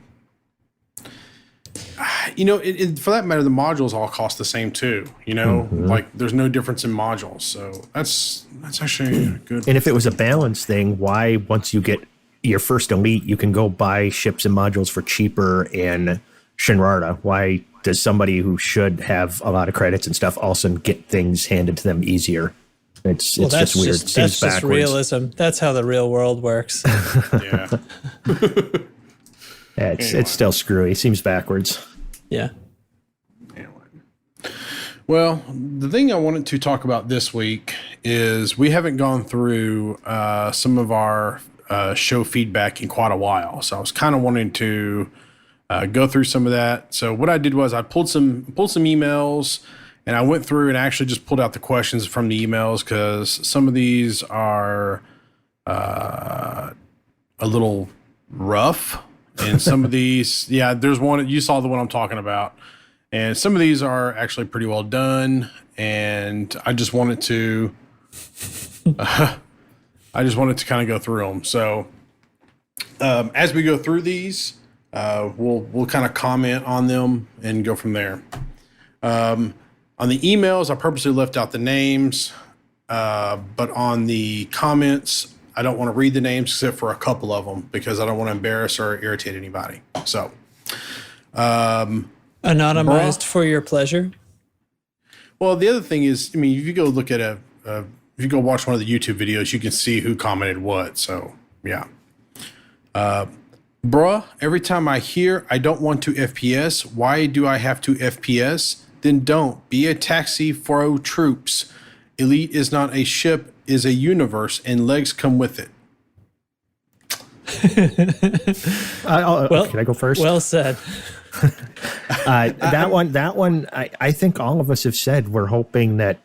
that matter, the modules all cost the same too. Like there's no difference in modules, so that's actually good. And if it was a balance thing, why once you get your first elite, you can go buy ships and modules for cheaper in Shinrarta? Why does somebody who should have a lot of credits and stuff also get things handed to them easier? It's just weird. It seems that's just backwards. realism. That's how the real world works. Yeah. It's still screwy. Seems backwards. Yeah. Well, the thing I wanted to talk about this week is we haven't gone through some of our show feedback in quite a while. So I was kind of wanting to go through some of that. So what I did was I pulled some emails, and I went through and actually just pulled out the questions from the emails because some of these are a little rough. And some of these, there's one, you saw the one I'm talking about. And some of these are actually pretty well done. And I just wanted to, kind of go through them. So as we go through these, we'll kind of comment on them and go from there. On the emails, I purposely left out the names, but on the comments, I don't want to read the names except for a couple of them because I don't want to embarrass or irritate anybody. So, anonymized for your pleasure. Well, the other thing is, if you go look at if you go watch one of the YouTube videos, you can see who commented what. So, yeah. Bruh, every time I hear I don't want to FPS, why do I have to FPS? Then don't. Be a taxi for troops. Elite is not a ship, is a universe, and legs come with it. Can I go first? Well said. That one, I think all of us have said we're hoping that,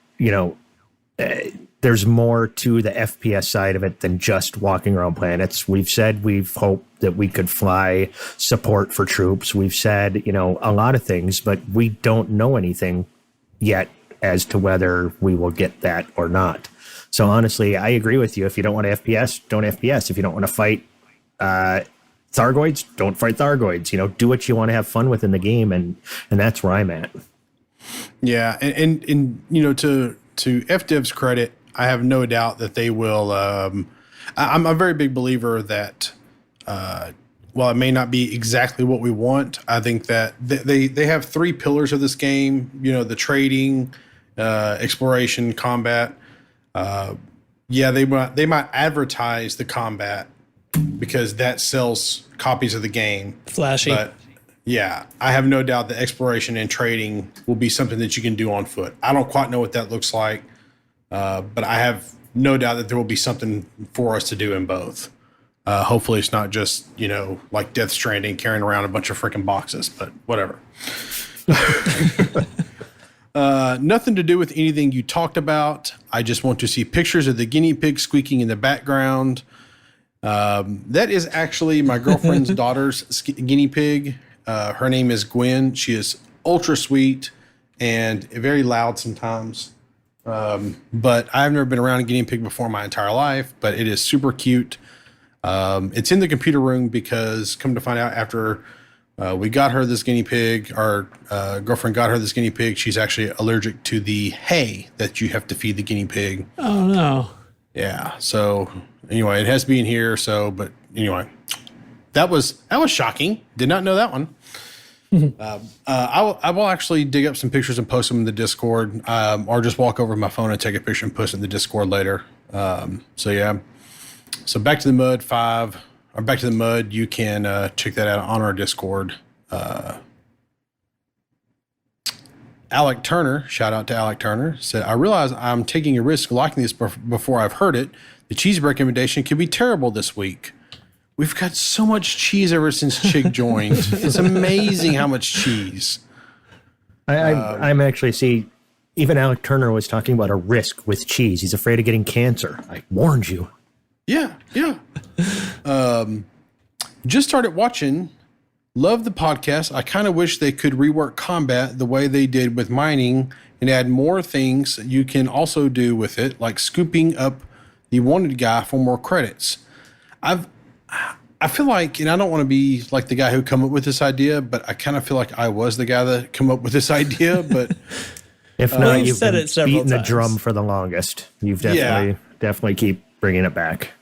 there's more to the FPS side of it than just walking around planets. We've said we've hoped that we could fly support for troops. We've said, a lot of things, but we don't know anything yet as to whether we will get that or not. So honestly, I agree with you. If you don't want to FPS, don't FPS. If you don't want to fight Thargoids, don't fight Thargoids. Do what you want to have fun with in the game, and that's where I'm at. Yeah, and to FDev's credit, I have no doubt that they will. I'm a very big believer that while it may not be exactly what we want, I think that they have three pillars of this game. The trading, exploration, combat. They might advertise the combat because that sells copies of the game. Flashy. But yeah, I have no doubt that exploration and trading will be something that you can do on foot. I don't quite know what that looks like, but I have no doubt that there will be something for us to do in both. Hopefully it's not just, like Death Stranding carrying around a bunch of freaking boxes, but whatever. Nothing to do with anything you talked about. I just want to see pictures of the guinea pig squeaking in the background. That is actually my girlfriend's daughter's guinea pig. Her name is Gwen. She is ultra sweet and very loud sometimes. But I've never been around a guinea pig before in my entire life, but it is super cute. It's in the computer room because come to find out after we got her this guinea pig, our girlfriend got her this guinea pig, she's actually allergic to the hay that you have to feed the guinea pig. Oh, no. Yeah. So anyway, it has to be in here. So, but anyway, that was shocking. Did not know that one. I will actually dig up some pictures and post them in the Discord, or just walk over my phone and take a picture and post it in the Discord later. So yeah. So Back to the Mud 5, or Back to the Mud, you can check that out on our Discord. Alec Turner, shout out to Alec Turner, said, I realize I'm taking a risk liking this before I've heard it. The cheese recommendation could be terrible this week. We've got so much cheese ever since Chig joined. It's amazing how much cheese. I'm actually Even Alec Turner was talking about a risk with cheese. He's afraid of getting cancer. I warned you. Yeah. Just started watching. Love the podcast. I kind of wish they could rework combat the way they did with mining and add more things you can also do with it, like scooping up the wanted guy for more credits. I feel like, and I don't want to be like the guy who come up with this idea, but I kind of feel like I was the guy that come up with this idea. But if not, you've said been it several beating the times. drum for the longest. You've definitely keep bringing it back.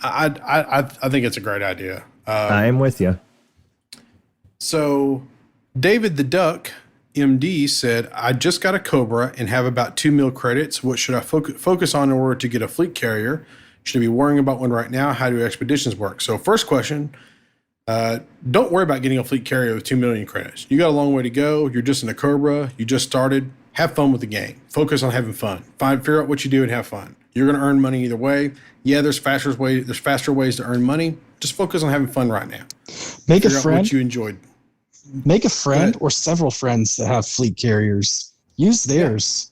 I think it's a great idea. I'm with you. So David the Duck MD said, I just got a Cobra and have about 2 mil credits. What should I focus on in order to get a fleet carrier? Should I be worrying about one right now? How do expeditions work? So first question, don't worry about getting a fleet carrier with 2 million credits. You got a long way to go. You're just in a Cobra. You just started. Have fun with the game. Focus on having fun. Figure out what you do and have fun. You're going to earn money either way. Yeah, there's faster ways to earn money. Just focus on having fun right now. Make a Figure out friend. what you enjoyed. Make a friend or several friends that have fleet carriers. Use theirs.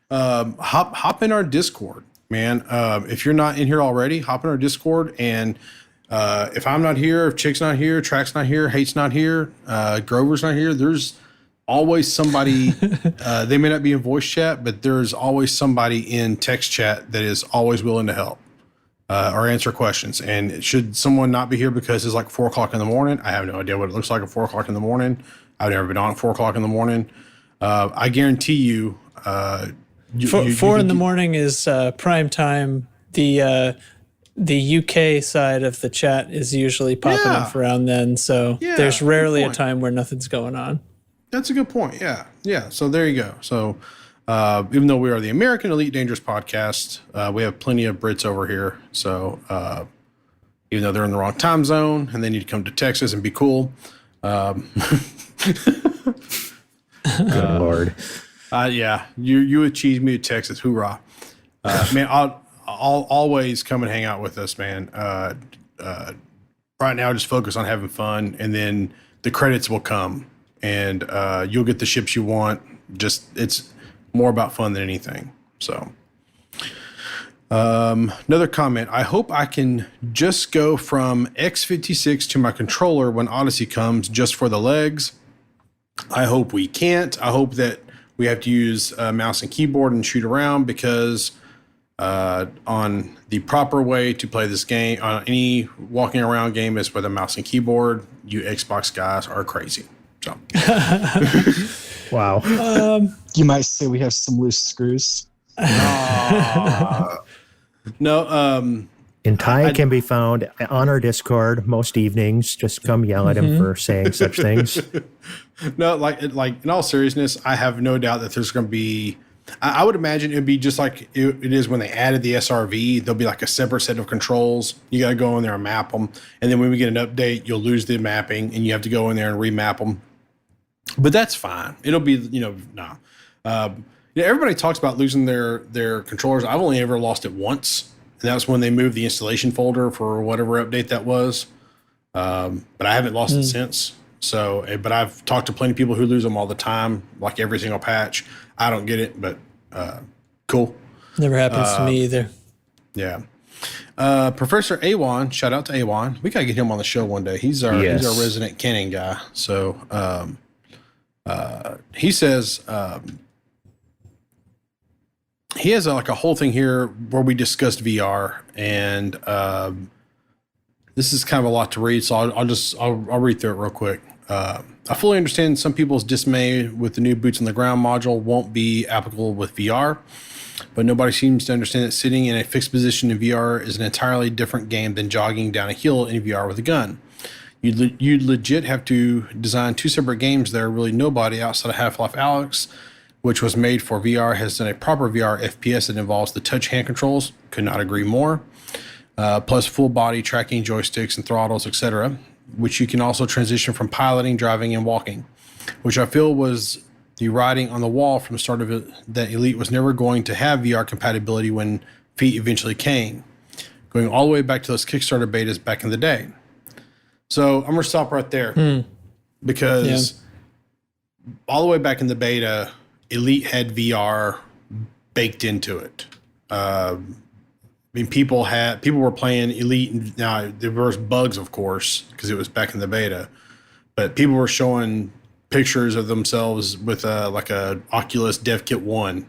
Hop in our Discord, man. If you're not in here already, hop in our Discord. And if I'm not here, if Chick's not here, Track's not here, Hate's not here, Grover's not here, there's always somebody. They may not be in voice chat, but there's always somebody in text chat that is always willing to help or answer questions. And should someone not be here because it's like 4 o'clock in the morning, I have no idea what it looks like at 4 o'clock in the morning. I've never been on at 4 o'clock in the morning. I guarantee you, 4 in the morning is prime time. The UK side of the chat is usually popping up around then, so there's rarely a time where nothing's going on. That's a good point. Yeah. So there you go. So even though we are the American Elite Dangerous podcast, we have plenty of Brits over here. So even though they're in the wrong time zone and they need to come to Texas and be cool. Good Lord. Yeah, you with cheese, me with Texas. Hoorah. Man, I'll always come and hang out with us, man. Right now, just focus on having fun, and then the credits will come, and you'll get the ships you want. Just it's more about fun than anything. So, another comment. I hope I can just go from X56 to my controller when Odyssey comes, just for the legs. I hope we can't. I hope that we have to use a mouse and keyboard and shoot around, because on the proper way to play this game, on any walking around game, is with a mouse and keyboard. You Xbox guys are crazy. So, Wow. You might say we have some loose screws. no. And Ty can be found on our Discord most evenings. Just come yell at him for saying such things. No, like in all seriousness, I have no doubt that there's going to be. I would imagine it'd be just like it is when they added the SRV. There'll be like a separate set of controls. You got to go in there and map them, and then when we get an update, you'll lose the mapping, and you have to go in there and remap them. But that's fine. It'll be everybody talks about losing their controllers. I've only ever lost it once, and that was when they moved the installation folder for whatever update that was. But I haven't lost it since. So, but I've talked to plenty of people who lose them all the time, like every single patch. I don't get it, but cool. Never happens to me either. Yeah. Professor Awan, shout out to Awan. We gotta get him on the show one day. He's our resident canon guy. So he says he has like a whole thing here where we discussed VR, and this is kind of a lot to read, so I'll read through it real quick. I fully understand some people's dismay with the new boots on the ground module won't be applicable with VR, but nobody seems to understand that sitting in a fixed position in VR is an entirely different game than jogging down a hill in VR with a gun. You'd legit have to design 2 separate games there. Really nobody outside of Half-Life Alyx, which was made for VR, has done a proper VR FPS that involves the touch hand controls. Could not agree more. Plus full body tracking joysticks and throttles, etc., which you can also transition from piloting, driving, and walking, which I feel was the writing on the wall from the start of it, that Elite was never going to have VR compatibility when Feet eventually came, going all the way back to those Kickstarter betas back in the day. So I'm going to stop right there because all the way back in the beta, Elite had VR baked into it. I mean, people were playing Elite. Now there was bugs, of course, because it was back in the beta. But people were showing pictures of themselves with like a Oculus Dev Kit 1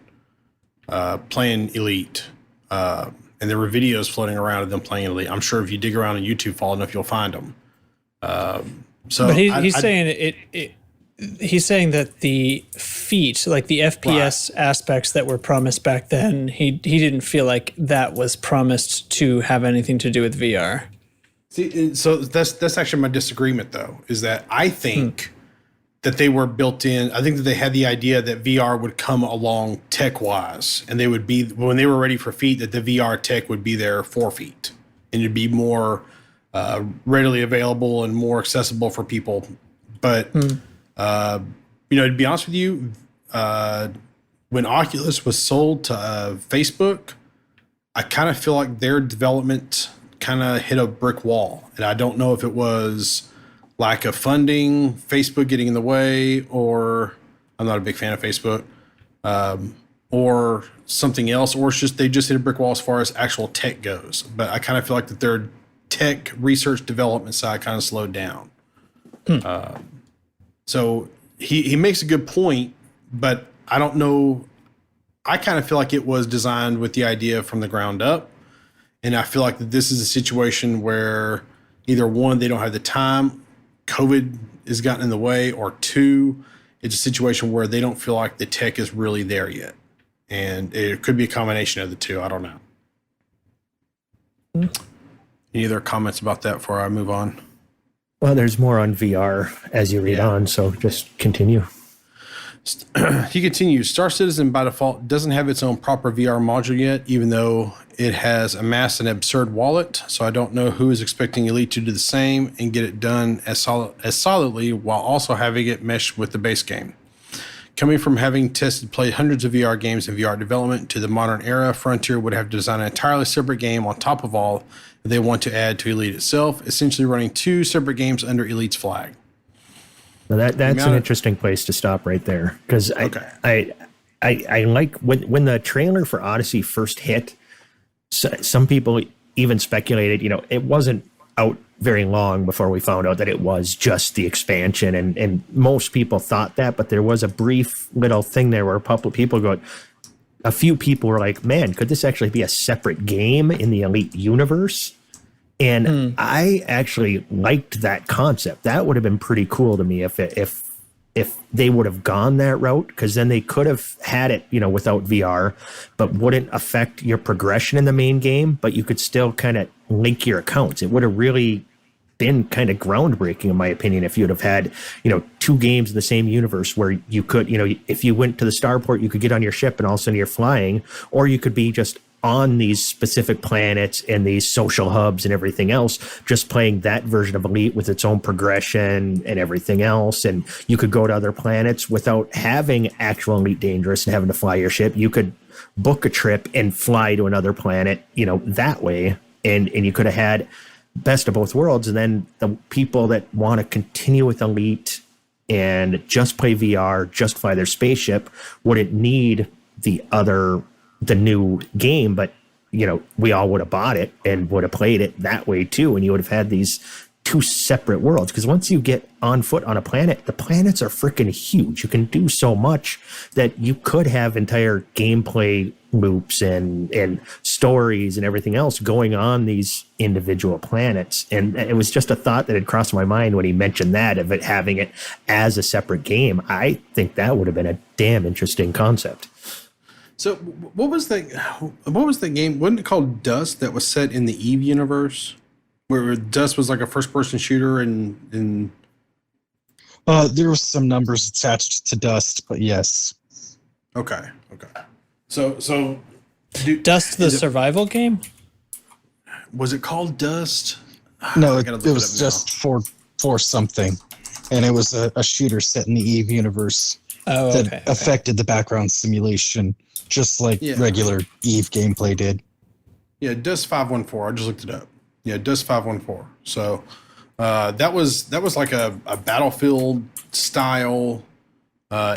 playing Elite. And there were videos floating around of them playing Elite. I'm sure if you dig around on YouTube far enough, you'll find them. But he's saying he's saying that the feat, like the FPS aspects that were promised back then, he didn't feel like that was promised to have anything to do with VR. See, so that's actually my disagreement, though, is that I think that they were built in. I think that they had the idea that VR would come along tech-wise, and they would be, when they were ready for Feet, that the VR tech would be there for Feet, and it'd be more readily available and more accessible for people. But to be honest with you, when Oculus was sold to Facebook, I kind of feel like their development kind of hit a brick wall. And I don't know if it was lack of funding, Facebook getting in the way, or I'm not a big fan of Facebook, or something else, or it's just they just hit a brick wall as far as actual tech goes. But I kind of feel like that their tech research development side kind of slowed down. So he makes a good point, but I don't know. I kind of feel like it was designed with the idea from the ground up. And I feel like that this is a situation where either one, they don't have the time, COVID has gotten in the way, or two, it's a situation where they don't feel like the tech is really there yet. And it could be a combination of the two. I don't know. Any other comments about that before I move on? Well, there's more on VR as you read on, so just continue. He continues, Star Citizen by default doesn't have its own proper VR module yet, even though it has amassed an absurd wallet. So I don't know who is expecting Elite to do the same and get it done as solidly while also having it mesh with the base game. Coming from having played hundreds of VR games in VR development to the modern era, Frontier would have to design an entirely separate game on top of all that they want to add to Elite itself, essentially running two separate games under Elite's flag. Now that's an interesting place to stop right there, because I like when the trailer for Odyssey first hit. Some people even speculated, it wasn't out very long before we found out that it was just the expansion, and most people thought that, but there was a brief little thing there where a few people were like, man, could this actually be a separate game in the Elite universe? And I actually liked that concept. That would have been pretty cool to me if they would have gone that route, because then they could have had it, without VR, but wouldn't affect your progression in the main game, but you could still kind of link your accounts. It would have really been kind of groundbreaking, in my opinion, if you'd have had, two games in the same universe where you could, if you went to the starport, you could get on your ship and all of a sudden you're flying, or you could be just on these specific planets and these social hubs and everything else, just playing that version of Elite with its own progression and everything else. And you could go to other planets without having actual Elite Dangerous and having to fly your ship. You could book a trip and fly to another planet, that way. And you could have had best of both worlds. And then the people that want to continue with Elite and just play VR, just fly their spaceship, wouldn't need the new game, but we all would have bought it and would have played it that way too, and you would have had these two separate worlds. Because once you get on foot on a planet, the planets are freaking huge. You can do so much that you could have entire gameplay loops and stories and everything else going on these individual planets. And it was just a thought that had crossed my mind when he mentioned that, of it having it as a separate game. I think that would have been a damn interesting concept. So what was the game? Wasn't it called Dust, that was set in the Eve universe, where Dust was like a first-person shooter and there were some numbers attached to Dust, but yes. Okay. So Dust, the survival game? Was it called Dust? No, it was just for something, and it was a shooter set in the Eve universe that affected the background simulation, just like regular Eve gameplay did. Yeah, Dust 514. I just looked it up. Yeah, Dust 514. So that was like a Battlefield style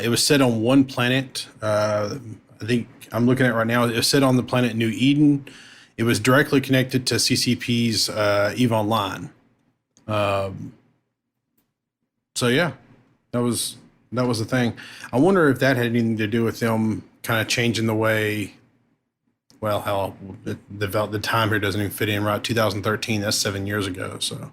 It was set on one planet. I think I'm looking at it right now. It was set on the planet New Eden. It was directly connected to CCP's EVE Online. So yeah, that was the thing. I wonder if that had anything to do with them kind of changing the way. Well, hell, the time here doesn't even fit in right. 2013. That's 7 years ago. So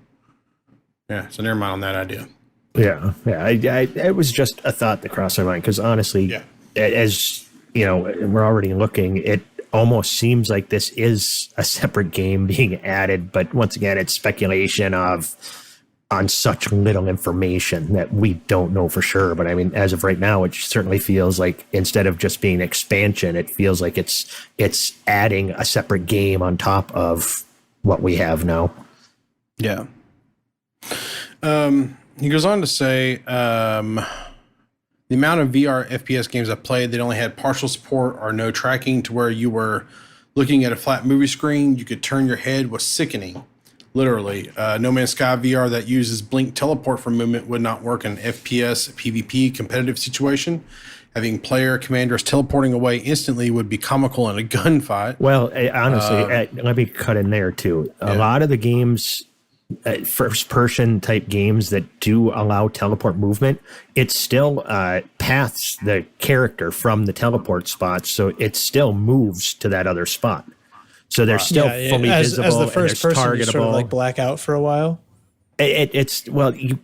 yeah. So never mind on that idea. Yeah. It was just a thought that crossed my mind because honestly, Yeah. as you know, we're already looking. It almost seems like this is a separate game being added, but once again, it's speculation on such little information that we don't know for sure. But I mean, as of right now, it certainly feels like instead of just being expansion, it feels like it's adding a separate game on top of what we have now. Yeah. He goes on to say, the amount of VR FPS games I played that only had partial support or no tracking to where you were looking at a flat movie screen, you could turn your head was sickening. Literally. No Man's Sky VR that uses blink teleport for movement would not work in FPS PvP competitive situation. Having player commanders teleporting away instantly would be comical in a gunfight. Well, honestly, let me cut in there too. A lot of the games, first person type games that do allow teleport movement, it still paths the character from the teleport spot, so it still moves to that other spot. So they're still fully visible as the first person, targetable. you sort of like black out for a while. It's well, you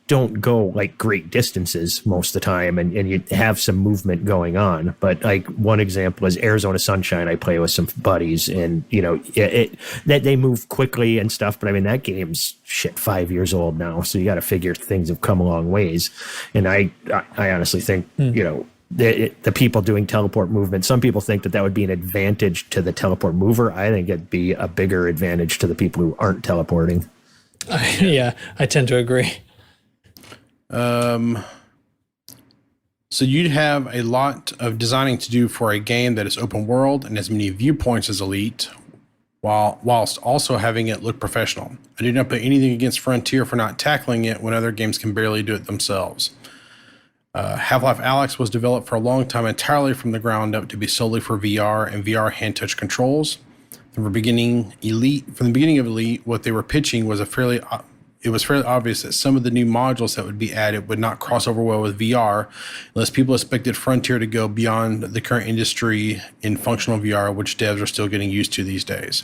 don't go like great distances most of the time, and you have some movement going on. But like one example is Arizona Sunshine. I play with some buddies, and you know that they move quickly and stuff. But I mean that game's 5 years old now, so you got to figure things have come a long ways. And I honestly think you know. The people doing teleport movement, some people think that would be an advantage to the teleport mover. I think it'd be a bigger advantage to the people who aren't teleporting. Yeah, I tend to agree. So you'd have a lot of designing to do for a game that is open world and as many viewpoints as Elite, whilst also having it look professional. I do not put anything against Frontier for not tackling it when other games can barely do it themselves. Half-Life Alyx was developed for a long time entirely from the ground up to be solely for VR and VR hand-touch controls. From the beginning of Elite, what they were pitching was fairly obvious that some of the new modules that would be added would not cross over well with VR unless people expected Frontier to go beyond the current industry in functional VR, which devs are still getting used to these days.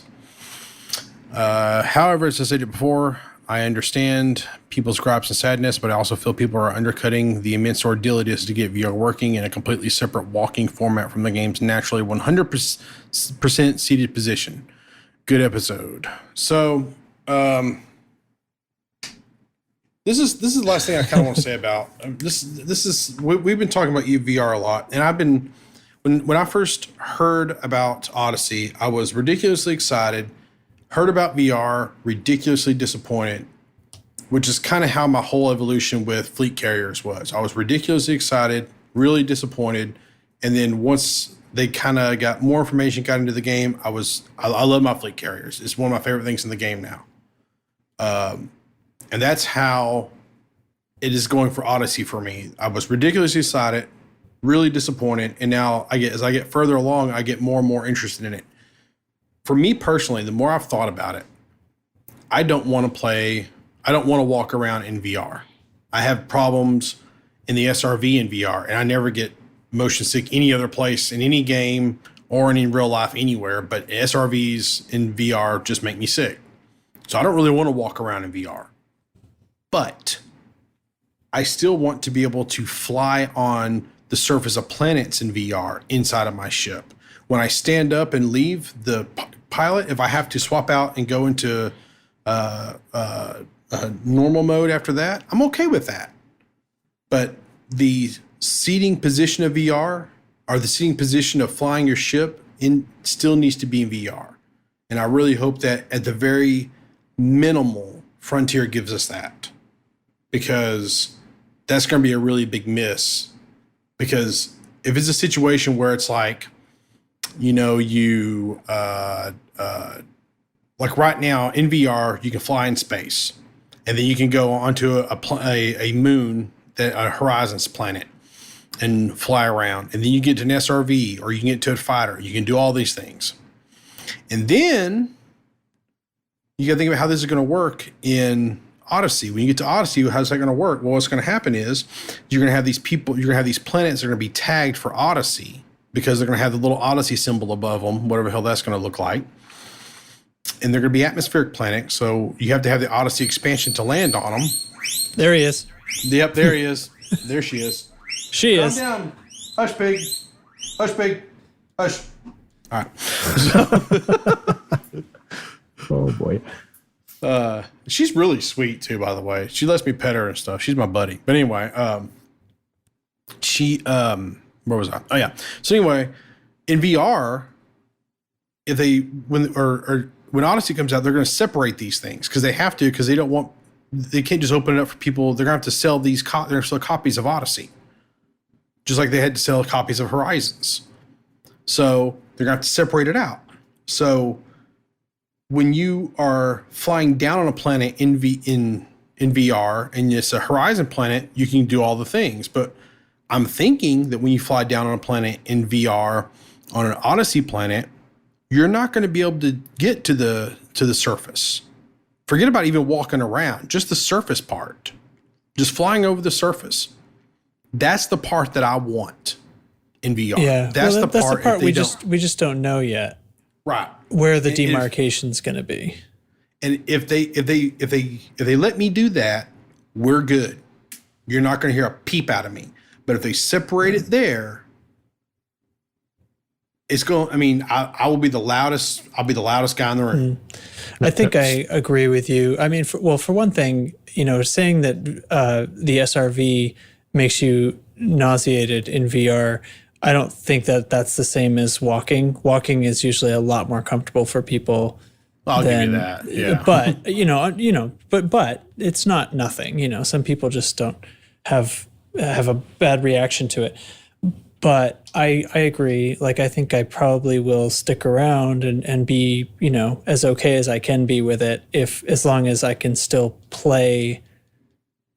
However, as I said before, I understand people's gripes and sadness, but I also feel people are undercutting the immense ordeal it is to get VR working in a completely separate walking format from the game's naturally 100% seated position. Good episode. So, this is the last thing I kind of want to say about this. We've been talking about VR a lot, and I've been when I first heard about Odyssey, I was ridiculously excited. Heard about VR, ridiculously disappointed, which is kind of how my whole evolution with fleet carriers was. I was ridiculously excited, really disappointed, and then once they kind of got more information, got into the game, I love my fleet carriers. It's one of my favorite things in the game now. And that's how it is going for Odyssey for me. I was ridiculously excited, really disappointed, and now as I get further along, I get more and more interested in it. For me personally, the more I've thought about it, I don't want to walk around in VR. I have problems in the SRV in VR, and I never get motion sick any other place in any game or in real life anywhere, but SRVs in VR just make me sick. So I don't really want to walk around in VR. But I still want to be able to fly on the surface of planets in VR inside of my ship. When I stand up and leave the pilot, if I have to swap out and go into normal mode after that, I'm okay with that. But the seating position of VR or the seating position of flying your ship still needs to be in VR. And I really hope that at the very minimal, Frontier gives us that, because that's going to be a really big miss. Because if it's a situation where it's like, you know, like right now in VR, you can fly in space, and then you can go onto a moon, a Horizons planet, and fly around. And then you get to an SRV, or you can get to a fighter. You can do all these things. And then you got to think about how this is going to work in Odyssey. When you get to Odyssey, how's that going to work? Well, what's going to happen is you're going to have these people, you're going to have these planets that are going to be tagged for Odyssey, because they're going to have the little Odyssey symbol above them, whatever the hell that's going to look like. And they're going to be atmospheric planets, so you have to have the Odyssey expansion to land on them. There he is. Yep, there he is. There she is. She Calm is. down. Hush, pig. Hush, pig. Hush. All right. Oh boy. She's really sweet too, by the way. She lets me pet her and stuff. She's my buddy. But anyway, where was I? Oh yeah. So anyway, in VR, if they when Odyssey comes out, they're going to separate these things, because they have to, because they can't just open it up for people. They're going to have to sell they're going to sell copies of Odyssey, just like they had to sell copies of Horizons. So they're going to have to separate it out. So when you are flying down on a planet in VR, and it's a Horizon planet, you can do all the things. But I'm thinking that when you fly down on a planet in VR on an Odyssey planet, you're not going to be able to get to the surface. Forget about even walking around, just the surface part, just flying over the surface. That's the part that I want in VR. Yeah, that's the part we just don't know yet. Right. Where the demarcation's going to be. And if they let me do that, we're good. You're not going to hear a peep out of me. But if they separate it there, it's going. I mean, I will be the loudest. I'll be the loudest guy in the room. I think I agree with you. I mean, for one thing, saying that the SRV makes you nauseated in VR, I don't think that that's the same as walking. Walking is usually a lot more comfortable for people. I'll give you that. Yeah. But but it's not nothing. Some people just don't have a bad reaction to it. But I agree. Like, I think I probably will stick around and be, as okay as I can be with it, as long as I can still play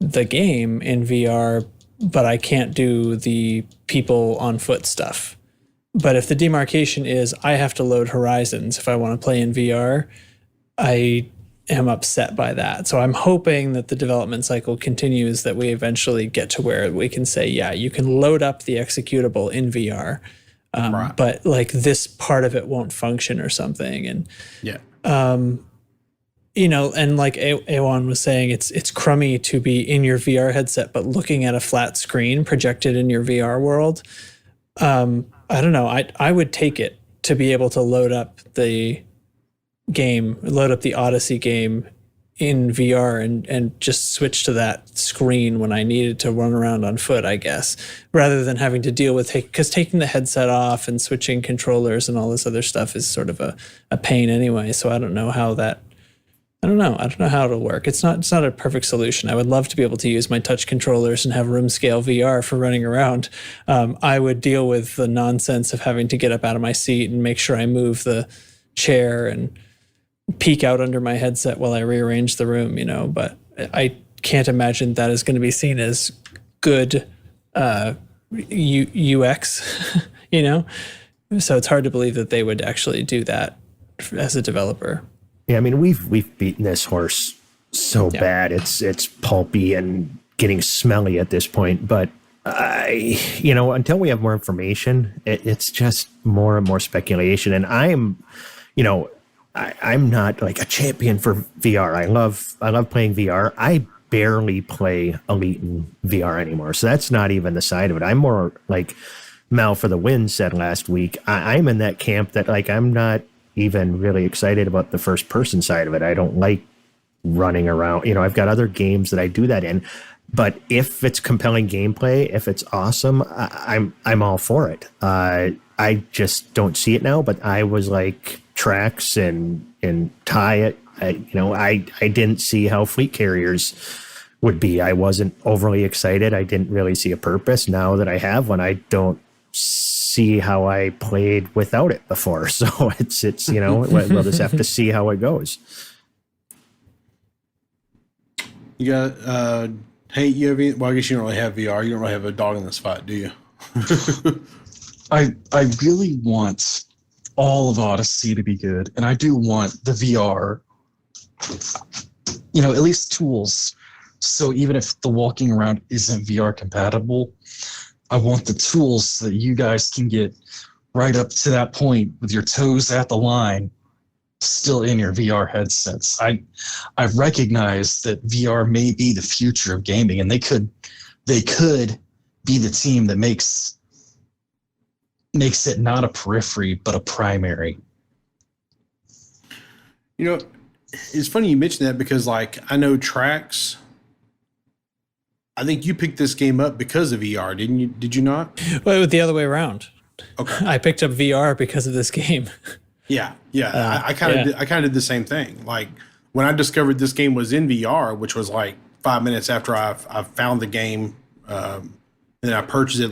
the game in VR, but I can't do the people on foot stuff. But if the demarcation is I have to load Horizons if I want to play in VR, I am upset by that. So I'm hoping that the development cycle continues, that we eventually get to where we can say, yeah, you can load up the executable in VR, right. But like this part of it won't function or something. And yeah, and like Awan was saying, it's crummy to be in your VR headset but looking at a flat screen projected in your VR world. I don't know. I would take it to be able to load up the Odyssey game in VR and just switch to that screen when I needed to run around on foot, I guess, rather than having to deal with because taking the headset off and switching controllers and all this other stuff is sort of a pain anyway. So I don't know how it'll work. It's not a perfect solution. I would love to be able to use my touch controllers and have room scale VR for running around. I would deal with the nonsense of having to get up out of my seat and make sure I move the chair and peek out under my headset while I rearrange the room, but I can't imagine that is going to be seen as good UX, so it's hard to believe that they would actually do that as a developer. Yeah, I mean, we've beaten this horse so bad. It's pulpy and getting smelly at this point, but until we have more information, it's just more and more speculation. And I'm not like a champion for VR. I love playing VR. I barely play Elite in VR anymore. So that's not even the side of it. I'm more like Mal for the Win said last week. I'm in that camp that like I'm not even really excited about the first person side of it. I don't like running around. I've got other games that I do that in. But if it's compelling gameplay, if it's awesome, I'm all for it. I just don't see it now. But I was like Trax and Ty. I didn't see how fleet carriers would be. I wasn't overly excited. I didn't really see a purpose. Now that I have one, I don't see how I played without it before. So it's we'll just have to see how it goes. You got hey, you have any, well, I guess you don't really have VR. You don't really have a dog in this fight, do you? I really want all of Odyssey to be good, and I do want the VR, at least tools. So even if the walking around isn't VR compatible, I want the tools so that you guys can get right up to that point with your toes at the line, still in your VR headsets. I recognize that VR may be the future of gaming, and they could be the team that makes it not a periphery but a primary. It's funny you mention that because, like, I know Trax. I think you picked this game up because of VR, didn't you? Did you not? Well, the other way around. Okay. I picked up VR because of this game. Yeah. I kind of did the same thing. Like when I discovered this game was in VR, which was like 5 minutes after I found the game, and then I purchased it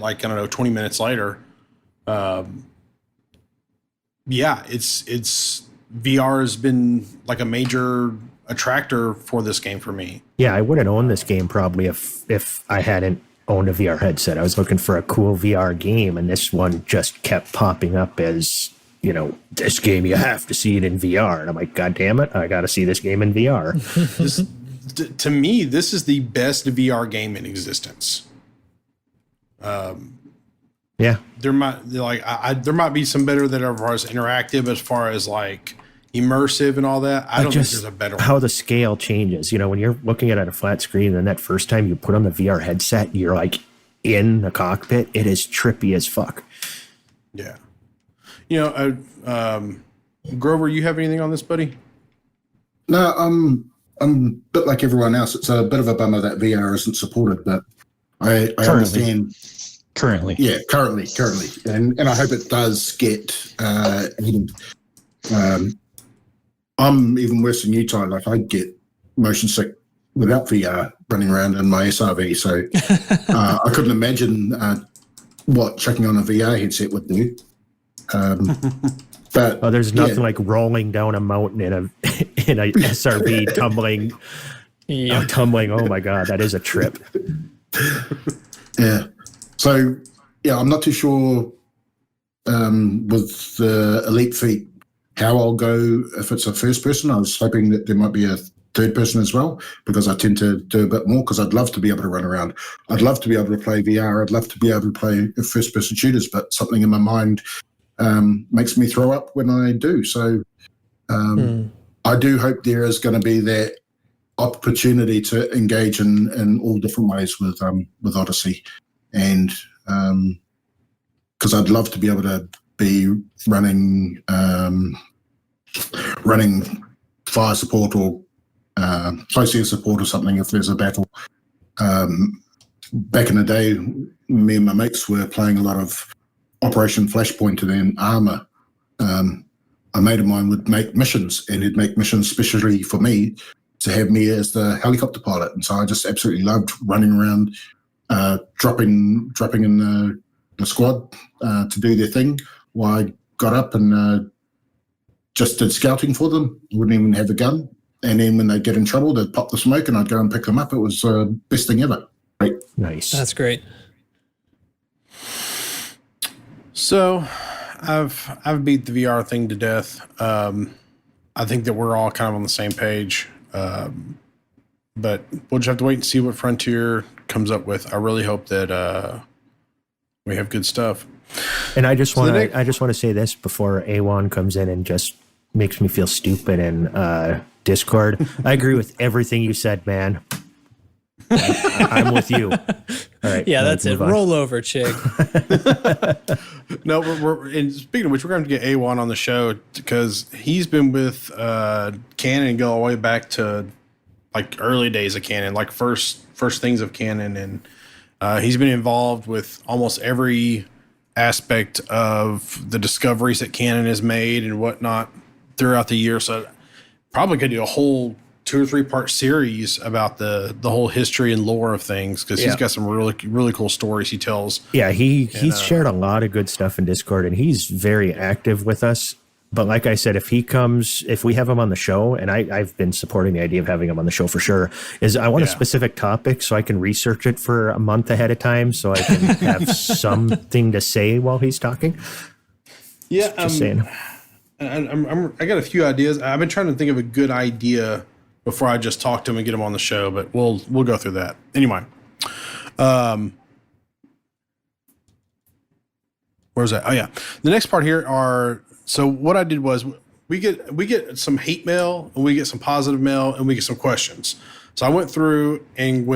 20 minutes later. It's VR has been like a major attractor for this game for me. Yeah, I wouldn't own this game probably if I hadn't owned a VR headset. I was looking for a cool VR game, and this one just kept popping up as, this game, you have to see it in VR. And I'm like, God damn it, I got to see this game in VR. To me, this is the best VR game in existence. Yeah. There might be some better that are as far as interactive, as far as like immersive and all that. I don't think there's a better one. How the scale changes, when you're looking at it on a flat screen, and that first time you put on the VR headset, you're like in the cockpit. It is trippy as fuck. Yeah. Grover, you have anything on this, buddy? No, I'm a bit like everyone else. It's a bit of a bummer that VR isn't supported, but I understand. Currently. Yeah, currently. And I hope it does get added. I'm even worse than you, Ty. Like, I get motion sick without VR running around in my SRV. So I couldn't imagine what chucking on a VR headset would do. But there's nothing like rolling down a mountain in a SRV tumbling. Yeah. Tumbling. Oh my God, that is a trip. Yeah. So, I'm not too sure with the Elite Feet how I'll go if it's a first person. I was hoping that there might be a third person as well, because I tend to do a bit more, because I'd love to be able to run around. I'd love to be able to play VR. I'd love to be able to play first person shooters, but something in my mind makes me throw up when I do. So I do hope there is going to be that opportunity to engage in all different ways with Odyssey. And because I'd love to be able to be running fire support or close air support or something if there's a battle. Back in the day, me and my mates were playing a lot of Operation Flashpoint and then Armour. A mate of mine would make missions, and he'd make missions specially for me to have me as the helicopter pilot. And so I just absolutely loved running around, dropping in the squad to do their thing while I got up and just did scouting for them. Wouldn't even have a gun. And then when they'd get in trouble, they'd pop the smoke and I'd go and pick them up. It was the best thing ever. Right. Nice. That's great. So I've beat the VR thing to death. I think that we're all kind of on the same page. But we'll just have to wait and see what Frontier comes up with. I really hope that we have good stuff. And I just want to say this before A1 comes in and just makes me feel stupid in Discord. I agree with everything you said, man. I'm with you. All right. Yeah, that's it. Roll over, Chig. No, we're and speaking of which, we're going to get A1 on the show because he's been with Canon and go all the way back to like early days of Canon, like first things of Canon, and he's been involved with almost every aspect of the discoveries that Canon has made and whatnot throughout the year. So probably could do a whole 2 or 3 part series about the whole history and lore of things, because he's got some really cool stories he tells. Yeah, he's shared a lot of good stuff in Discord, and he's very active with us. But like I said, if we have him on the show, and I've been supporting the idea of having him on the show for sure, is I want a specific topic so I can research it for a month ahead of time so I can have something to say while he's talking. Yeah. Just saying. I got a few ideas. I've been trying to think of a good idea before I just talk to him and get him on the show, but we'll go through that. Anyway. Where's that? Oh yeah. The next part here so what I did was we get some hate mail and we get some positive mail and we get some questions. So I went through and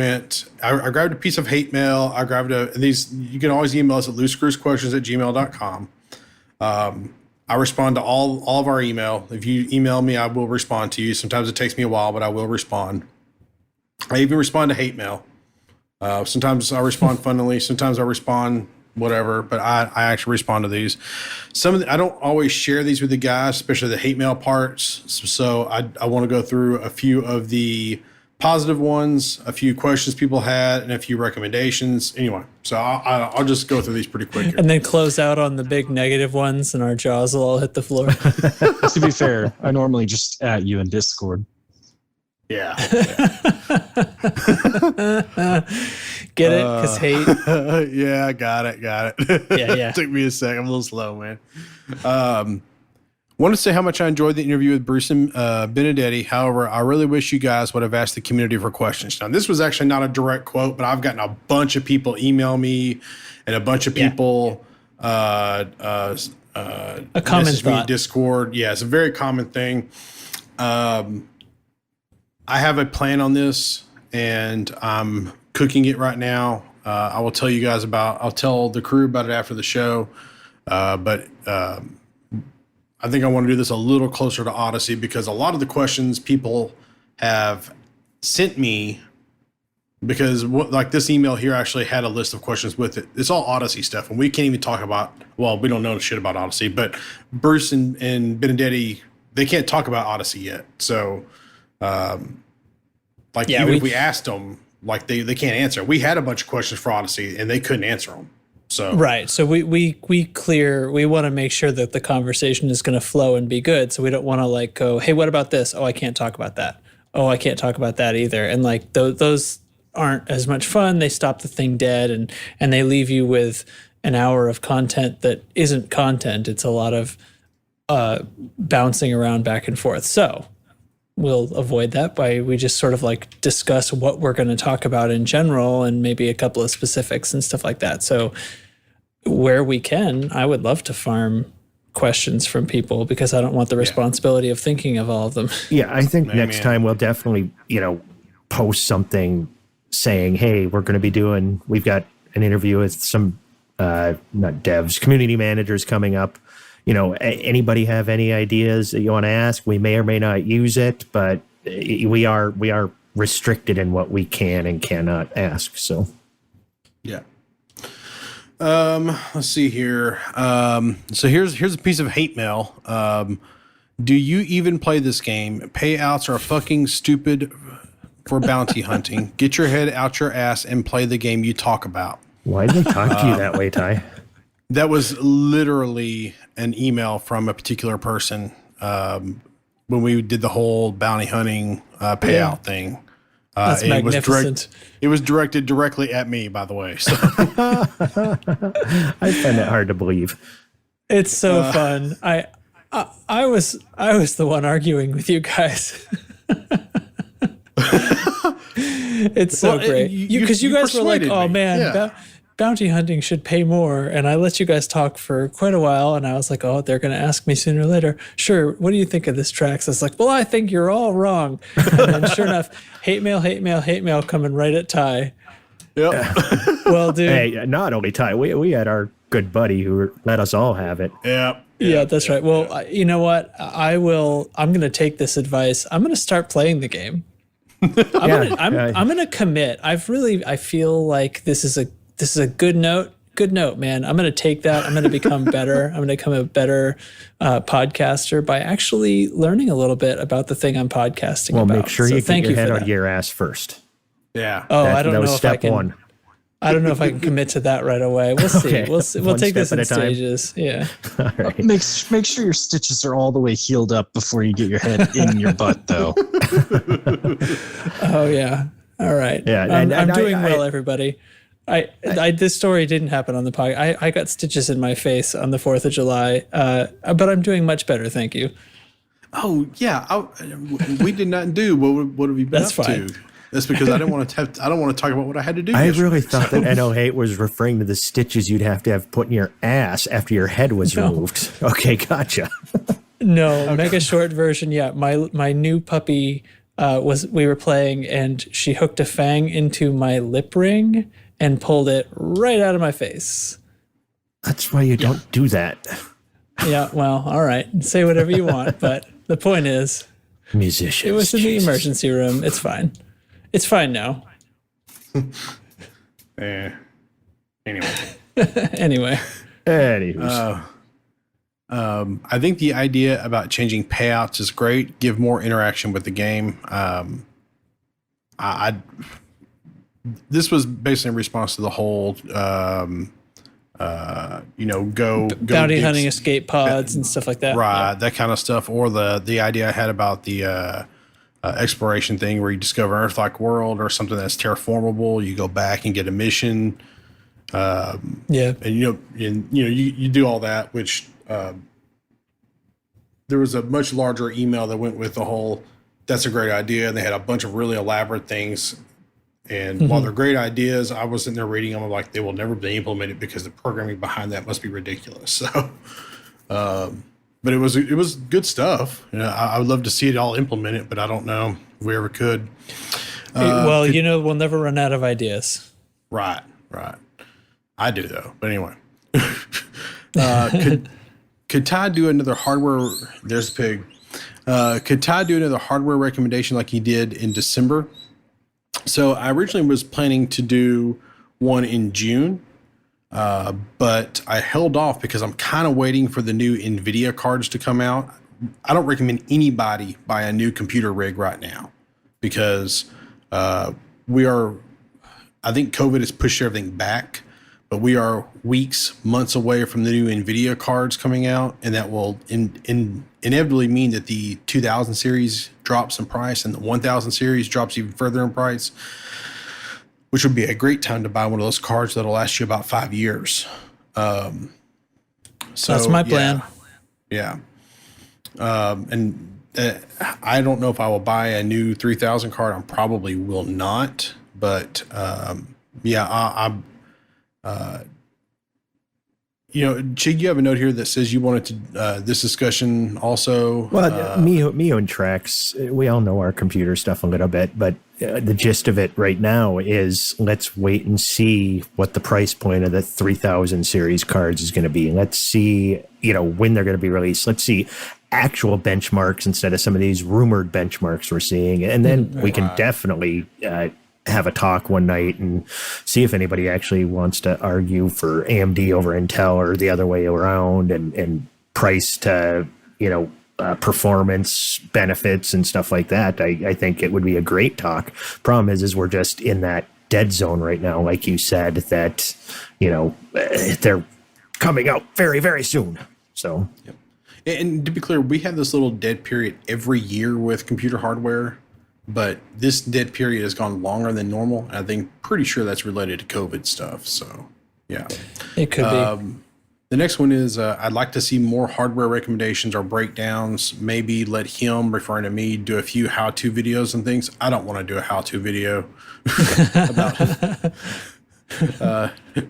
I grabbed a piece of hate mail. I grabbed these, you can always email us at loosescrewsquestions@gmail.com. I respond to all of our email. If you email me, I will respond to you. Sometimes it takes me a while, but I will respond. I even respond to hate mail. Sometimes I respond funnily. Sometimes I respond whatever, but I actually respond to these. I don't always share these with the guys, especially the hate mail parts. So I want to go through a few of the positive ones, a few questions people had, and a few recommendations. Anyway, so I'll just go through these pretty quick here. And then close out on the big negative ones, and our jaws will all hit the floor. To be fair, I normally just at you in Discord. Yeah. Get it? Because hate. Yeah, I got it. Yeah. It took me a sec. I'm a little slow, man. Want to say how much I enjoyed the interview with Bruce and Benedetti. However, I really wish you guys would have asked the community for questions. Now, this was actually not a direct quote, but I've gotten a bunch of people email me and a bunch of people a common message me in thought. Discord. Yeah, it's a very common thing. I have a plan on this, and I'm cooking it right now. I will tell you guys I'll tell the crew about it after the show. But I think I want to do this a little closer to Odyssey because a lot of the questions people have sent me, because like this email here actually had a list of questions with it. It's all Odyssey stuff, and we can't even talk about, well, we don't know shit about Odyssey, but Bruce and Benedetti, they can't talk about Odyssey yet. So, even if we asked them, like they can't answer. We had a bunch of questions for Odyssey, and they couldn't answer them. So right. So we want to make sure that the conversation is going to flow and be good. So we don't want to go, hey, what about this? Oh, I can't talk about that. Oh, I can't talk about that either. And those aren't as much fun. They stop the thing dead, and they leave you with an hour of content that isn't content. It's a lot of bouncing around back and forth. So we'll avoid that by we just sort of discuss what we're going to talk about in general and maybe a couple of specifics and stuff like that. So where we can, I would love to farm questions from people because I don't want the responsibility of thinking of all of them. Yeah, I think next time we'll definitely, post something saying, hey, we've got an interview with some, not devs, community managers coming up. Anybody have any ideas that you want to ask? We may or may not use it, but we are restricted in what we can and cannot ask. So, yeah. Let's see here. So here's a piece of hate mail. Do you even play this game? Payouts are fucking stupid for bounty hunting. Get your head out your ass and play the game you talk about. Why did they talk to you that way, Ty? That was literally an email from a particular person when we did the whole bounty hunting payout thing. That's magnificent. It was directed directly at me, by the way. So. I find that hard to believe. It's so fun. I was the one arguing with you guys. It's so great because you guys were like, "Oh man, bounty hunting should pay more," and I let you guys talk for quite a while, and I was like, "Oh, they're going to ask me sooner or later." Sure. What do you think of this Trax? I was like, "Well, I think you're all wrong." And then, sure enough, hate mail coming right at Ty. Yep. Well, dude. Hey, not only Ty, we had our good buddy who let us all have it. Yep. Yeah, that's right. Well, you know what? I'm going to take this advice. I'm going to start playing the game. I'm going to commit. I feel like this is a good note. Good note, man. I'm going to take that. I'm going to become better. I'm going to become a better podcaster by actually learning a little bit about the thing I'm podcasting about. Well, make sure you get your head out of your ass first. Yeah. Oh, I don't know that was if step I can. one. I don't know if I can commit to that right away. We'll see. Okay. We'll see. We'll One take this step in at a time. stages. Yeah. All right. Make sure your stitches are all the way healed up before you get your head in your butt, though. Oh yeah. All right. Yeah, I'm and doing I- well, everybody. I this story didn't happen on the podcast. I got stitches in my face on the 4th of July, but I'm doing much better. Thank you. Oh yeah, we did not do what have you been That's up fine. to? That's because I didn't want to I don't want to talk about what I had to do. I yesterday. really thought that NO8 was referring to the stitches you'd have to have put in your ass after your head was removed. Okay, gotcha. No, mega short version. Yeah, my new puppy we were playing, and she hooked a fang into my lip ring and pulled it right out of my face. That's why you don't do that. Yeah, well, all right. Say whatever you want, but the point is, Musicians. it was in the Jesus. emergency room. It's fine. It's fine now. Anyway, Anyway, Anywho's. I think the idea about changing payouts is great. Give more interaction with the game. This was basically in response to the whole, go bounty gigs- hunting escape pods and stuff like that. right, that kind of stuff, or the idea I had about the exploration thing where you discover an Earth-like world or something that's terraformable. You go back and get a mission, Yeah. and you do all that. Which there was a much larger email that went with the whole. That's a great idea. And they had a bunch of really elaborate things. And while they're great ideas, I was in there reading them. I'm like, they will never be implemented because the programming behind that must be ridiculous. So, but it was good stuff. I would love to see it all implemented, but I don't know if we ever could. Well, we'll never run out of ideas. Right. I do though. But anyway, could Ty do another hardware? There's a pig. Could Ty do another hardware recommendation like he did in December? So I originally was planning to do one in June, but I held off because I'm kind of waiting for the new NVIDIA cards to come out. I don't recommend anybody buy a new computer rig right now because I think COVID has pushed everything back, but we are weeks, months away from the new NVIDIA cards coming out, and that will inevitably mean that the 2000 series drops in price and the 1000 series drops even further in price, which would be a great time to buy one of those cards that'll last you about 5 years. So That's my plan. Yeah. And I don't know if I will buy a new 3000 card. I probably will not, but Chig, you have a note here that says you wanted to this discussion also. Well, Mio and Trax, we all know our computer stuff a little bit, but the gist of it right now is let's wait and see what the price point of the 3000 series cards is going to be. Let's see, when they're going to be released. Let's see actual benchmarks instead of some of these rumored benchmarks we're seeing. And then we can definitely have a talk one night and see if anybody actually wants to argue for AMD over Intel or the other way around and price to, performance benefits and stuff like that. I think it would be a great talk. Problem is we're just in that dead zone right now. Like you said, that, they're coming out very, very soon. So, Yep. And to be clear, we have this little dead period every year with computer hardware, but this dead period has gone longer than normal. I think pretty sure that's related to COVID stuff. So, yeah. It could be. The next one is I'd like to see more hardware recommendations or breakdowns. Maybe let him, referring to me, do a few how-to videos and things. I don't want to do a how-to video about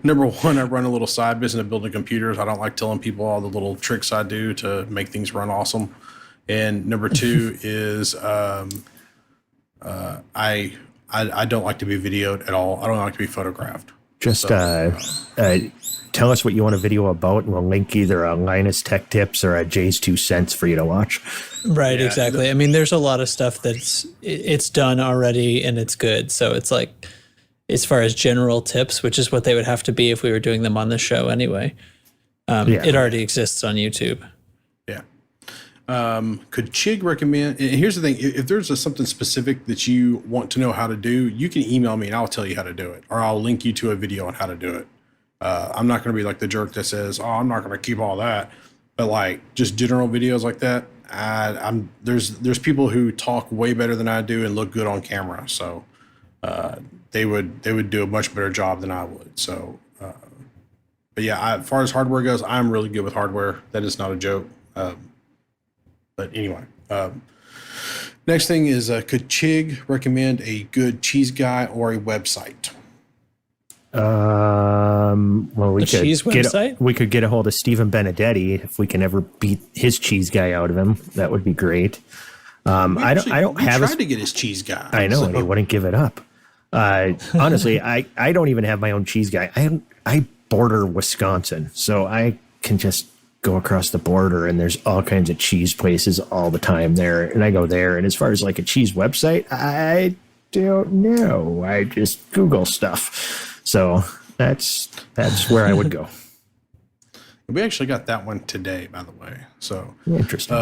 number one, I run a little side business of building computers. I don't like telling people all the little tricks I do to make things run awesome. And number two is I don't like to be videoed at all. I don't like to be photographed. just tell us what you want a video about, and we'll link either a Linus Tech Tips or a Jay's 2 Cents for you to watch. Right, exactly. I mean, there's a lot of stuff it's done already and it's good. So it's like, as far as general tips, which is what they would have to be if we were doing them on the show anyway, it already exists on YouTube. Yeah. Could Chig recommend? And here's the thing: if there's something specific that you want to know how to do, you can email me and I'll tell you how to do it, or I'll link you to a video on how to do it. I'm not going to be like the jerk that says, "Oh, I'm not going to keep all that," but like just general videos like that. There's people who talk way better than I do and look good on camera, so they would do a much better job than I would. So, but yeah, as far as hardware goes, I'm really good with hardware. That is not a joke. But anyway, next thing is, could Chig recommend a good cheese guy or a website? Well, The cheese website? we could get a hold of Stephen Benedetti if we can ever beat his cheese guy out of him. That would be great. I don't we have tried to get his cheese guy. I know, so- and he wouldn't give it up. Honestly, I don't even have my own cheese guy. I border Wisconsin, so I can just go across the border and there's all kinds of cheese places all the time there. And I go there. And as far as like a cheese website, I don't know. I just Google stuff. So that's where I would go. We actually got that one today, by the way. So Interesting.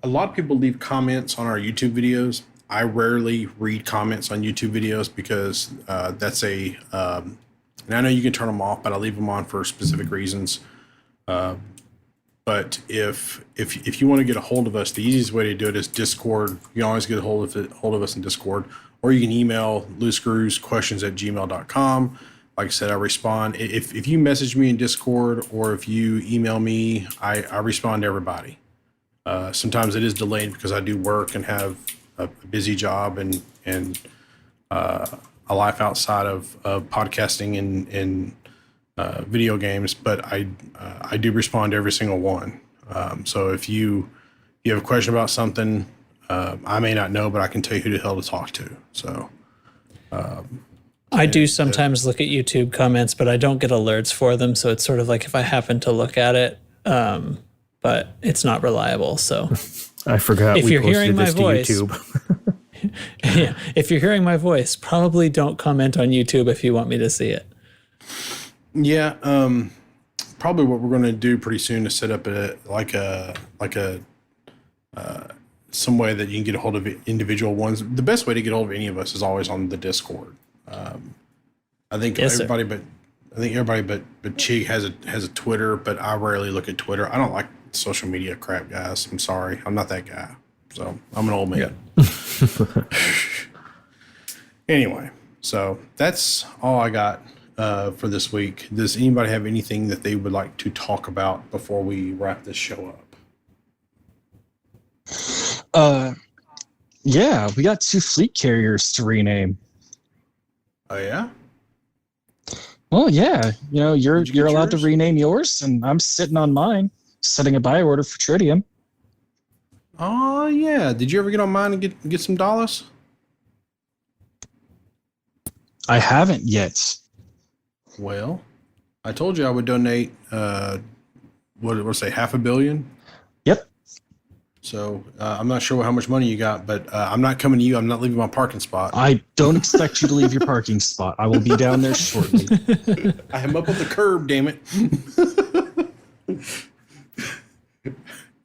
A lot of people leave comments on our YouTube videos. I rarely read comments on YouTube videos because that's and I know you can turn them off, but I leave them on for specific reasons. But if you want to get a hold of us, the easiest way to do it is Discord. You can always get a hold of us in Discord, or you can email loosescrewsquestions@gmail.com. Like I said, I respond. If you message me in Discord or if you email me, I respond to everybody. Sometimes it is delayed because I do work and have a busy job and a life outside of podcasting and video games, but I do respond to every single one. So if you have a question about something, I may not know, but I can tell you who the hell to talk to. So I do sometimes look at YouTube comments, but I don't get alerts for them. So it's sort of like if I happen to look at it, but it's not reliable. So I forgot if we you're posted hearing my this to voice, YouTube. yeah, if you're hearing my voice, probably don't comment on YouTube if you want me to see it. yeah, probably what we're going to do pretty soon is set up some way that you can get a hold of individual ones. The best way to get a hold of any of us is always on the Discord. I think Yes, sir. everybody but Chig has a Twitter, but I rarely look at Twitter. I don't like social media crap, guys. I'm sorry, I'm not that guy. So I'm an old man. Anyway, so that's all I got for this week. Does anybody have anything that they would like to talk about before we wrap this show up? Yeah, we got 2 fleet carriers to rename. Oh yeah. Well, yeah, you're Did you get allowed to yours? rename yours, and I'm sitting on mine, setting a buy order for Tritium. Oh yeah. Did you ever get on mine and get some dollars? I haven't yet. Well, I told you I would donate. What did I say? $500 million. Yep. So I'm not sure how much money you got, but I'm not coming to you. I'm not leaving my parking spot. I don't expect you to leave your parking spot. I will be down there shortly. I am up on the curb, damn it.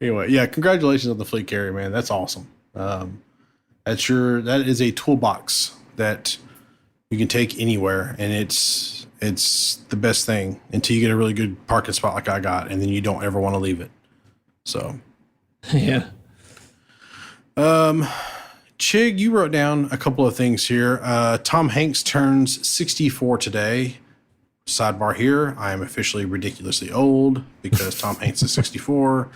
Anyway, yeah, congratulations on the fleet carrier, man. That's awesome. That is a toolbox that you can take anywhere, and it's the best thing until you get a really good parking spot like I got, and then you don't ever want to leave it. So, Yeah. Chig, you wrote down a couple of things here. Tom Hanks turns 64 today. Sidebar here, I am officially ridiculously old because Tom Hanks is 64.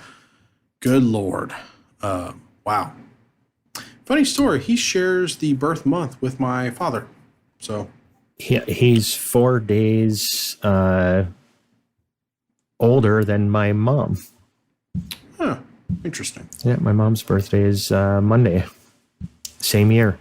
Good Lord. Wow. Funny story, he shares the birth month with my father. So He's 4 days older than my mom. huh, interesting. Yeah, my mom's birthday is Monday. Same year.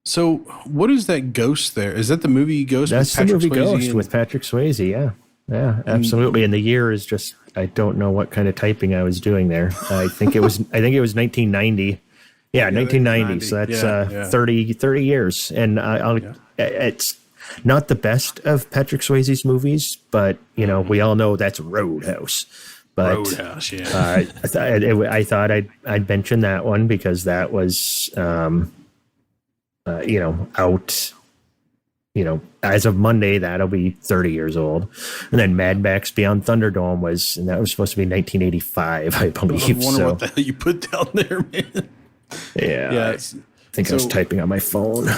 So what is that Ghost there? Is that the movie Ghost? That's the Patrick movie Swayze Ghost and- with Patrick Swayze. Yeah. Yeah, absolutely. And the year is just, I don't know what kind of typing I was doing there. I think it was 1990. Yeah, 1990. So that's yeah. 30 years. And Not the best of Patrick Swayze's movies, but we all know that's Roadhouse. But Roadhouse, yeah. I thought I'd mention that one because that was out. As of Monday, that'll be 30 years old. And then Mad Max Beyond Thunderdome was supposed to be 1985, I believe. I wonder what the hell you put down there, man. Yeah. I think I was typing on my phone.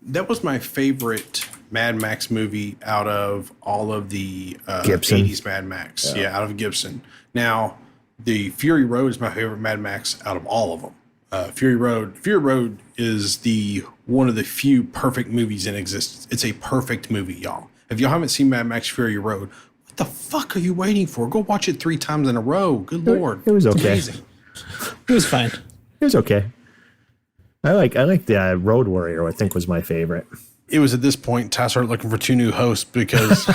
That was my favorite Mad Max movie out of all of the Gibson. 80s Mad Max. Yeah, out of Gibson. Now, the Fury Road is my favorite Mad Max out of all of them. Fury Road is one of the few perfect movies in existence. It's a perfect movie, y'all. If y'all haven't seen Mad Max Fury Road, what the fuck are you waiting for? Go watch it 3 times in a row. Good Lord. It was okay. It's amazing. It was fine. It was okay. I like the Road Warrior, I think was my favorite. It was at this point I started looking for 2 new hosts because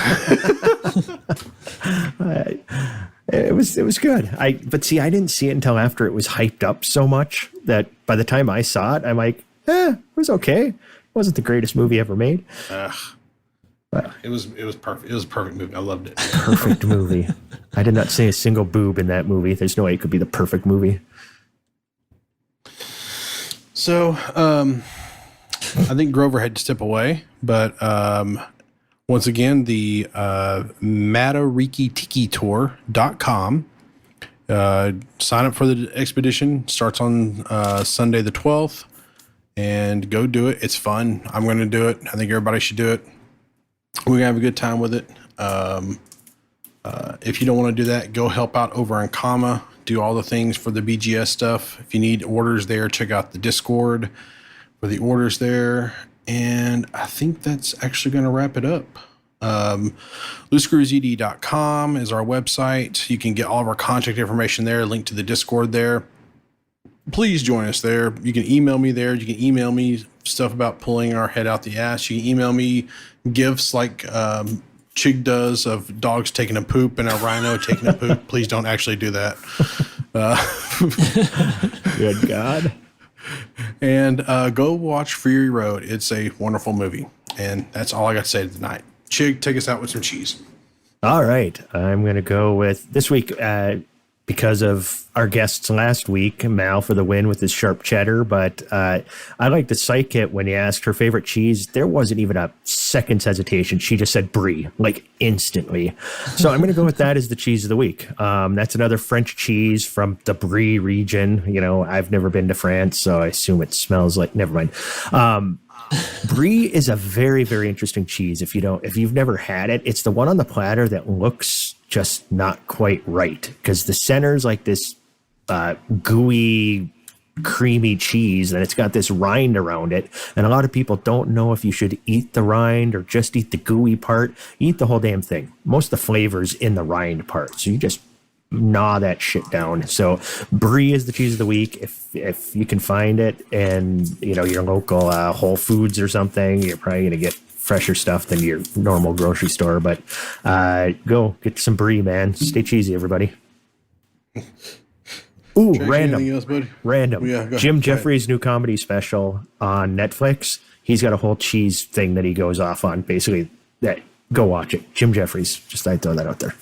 it was good. But see, I didn't see it until after it was hyped up so much that by the time I saw it, I'm like, it was okay. It wasn't the greatest movie ever made. it was perfect. It was a perfect movie. I loved it. Perfect movie. I did not see a single boob in that movie. There's no way it could be the perfect movie. So, I think Grover had to step away, but once again, the MataRikiTikiTour.com. Sign up for the expedition. Starts on Sunday the 12th, and go do it. It's fun. I'm going to do it. I think everybody should do it. We're going to have a good time with it. If you don't want to do that, go help out over in Comma. Do all the things for the BGS stuff. If you need orders there, check out the Discord for the orders there. And I think that's actually going to wrap it up. loosescrewsed.com is our website. You can get all of our contact information there, link to the Discord there. Please join us there. You can email me there. You can email me stuff about pulling our head out the ass. You can email me gifts like Chig does of dogs taking a poop and a rhino taking a poop. Please don't actually do that. Good God. And go watch Fury Road. It's a wonderful movie. And that's all I got to say tonight. Chig, take us out with some cheese. All right. I'm going to go with this week because of our guests last week, Mal for the win with his sharp cheddar. But I like the Psych Kit when he asked her favorite cheese. There wasn't even a second's hesitation. She just said brie, like instantly. So I'm going to go with that as the cheese of the week. That's another French cheese from the Brie region. I've never been to France, so I assume it smells like, never mind. Brie is a very, very interesting cheese. If you've never had it, it's the one on the platter that looks just not quite right because the center's like this gooey, creamy cheese, and it's got this rind around it. And a lot of people don't know if you should eat the rind or just eat the gooey part. Eat the whole damn thing. Most of the flavor's in the rind part, so you just gnaw that shit down. So Brie is the cheese of the week. If you can find it and your local Whole Foods or something, you're probably gonna get fresher stuff than your normal grocery store. But go get some Brie, man. Stay cheesy, everybody. Ooh, Jake, anything else, buddy? Random. Yeah, go Jim ahead. Jeffries' new comedy special on Netflix. He's got a whole cheese thing that he goes off on. Basically, go watch it. Jim Jeffries. Just I throw that out there.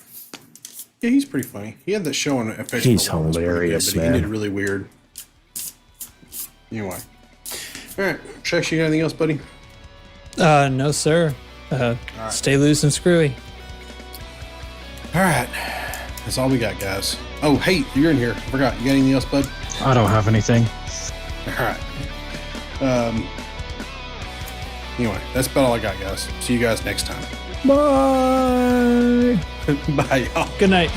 Yeah, he's pretty funny. He had that show on FX. He's for a while. It was pretty hilarious, good, but man. He did really weird. Anyway. All right. Chex, you got anything else, buddy? No, sir. Stay loose and screwy. All right. That's all we got, guys. Oh, hey, you're in here. I forgot. You got anything else, bud? I don't have anything. All right. Anyway, that's about all I got, guys. See you guys next time. Bye. Bye, y'all. Good night.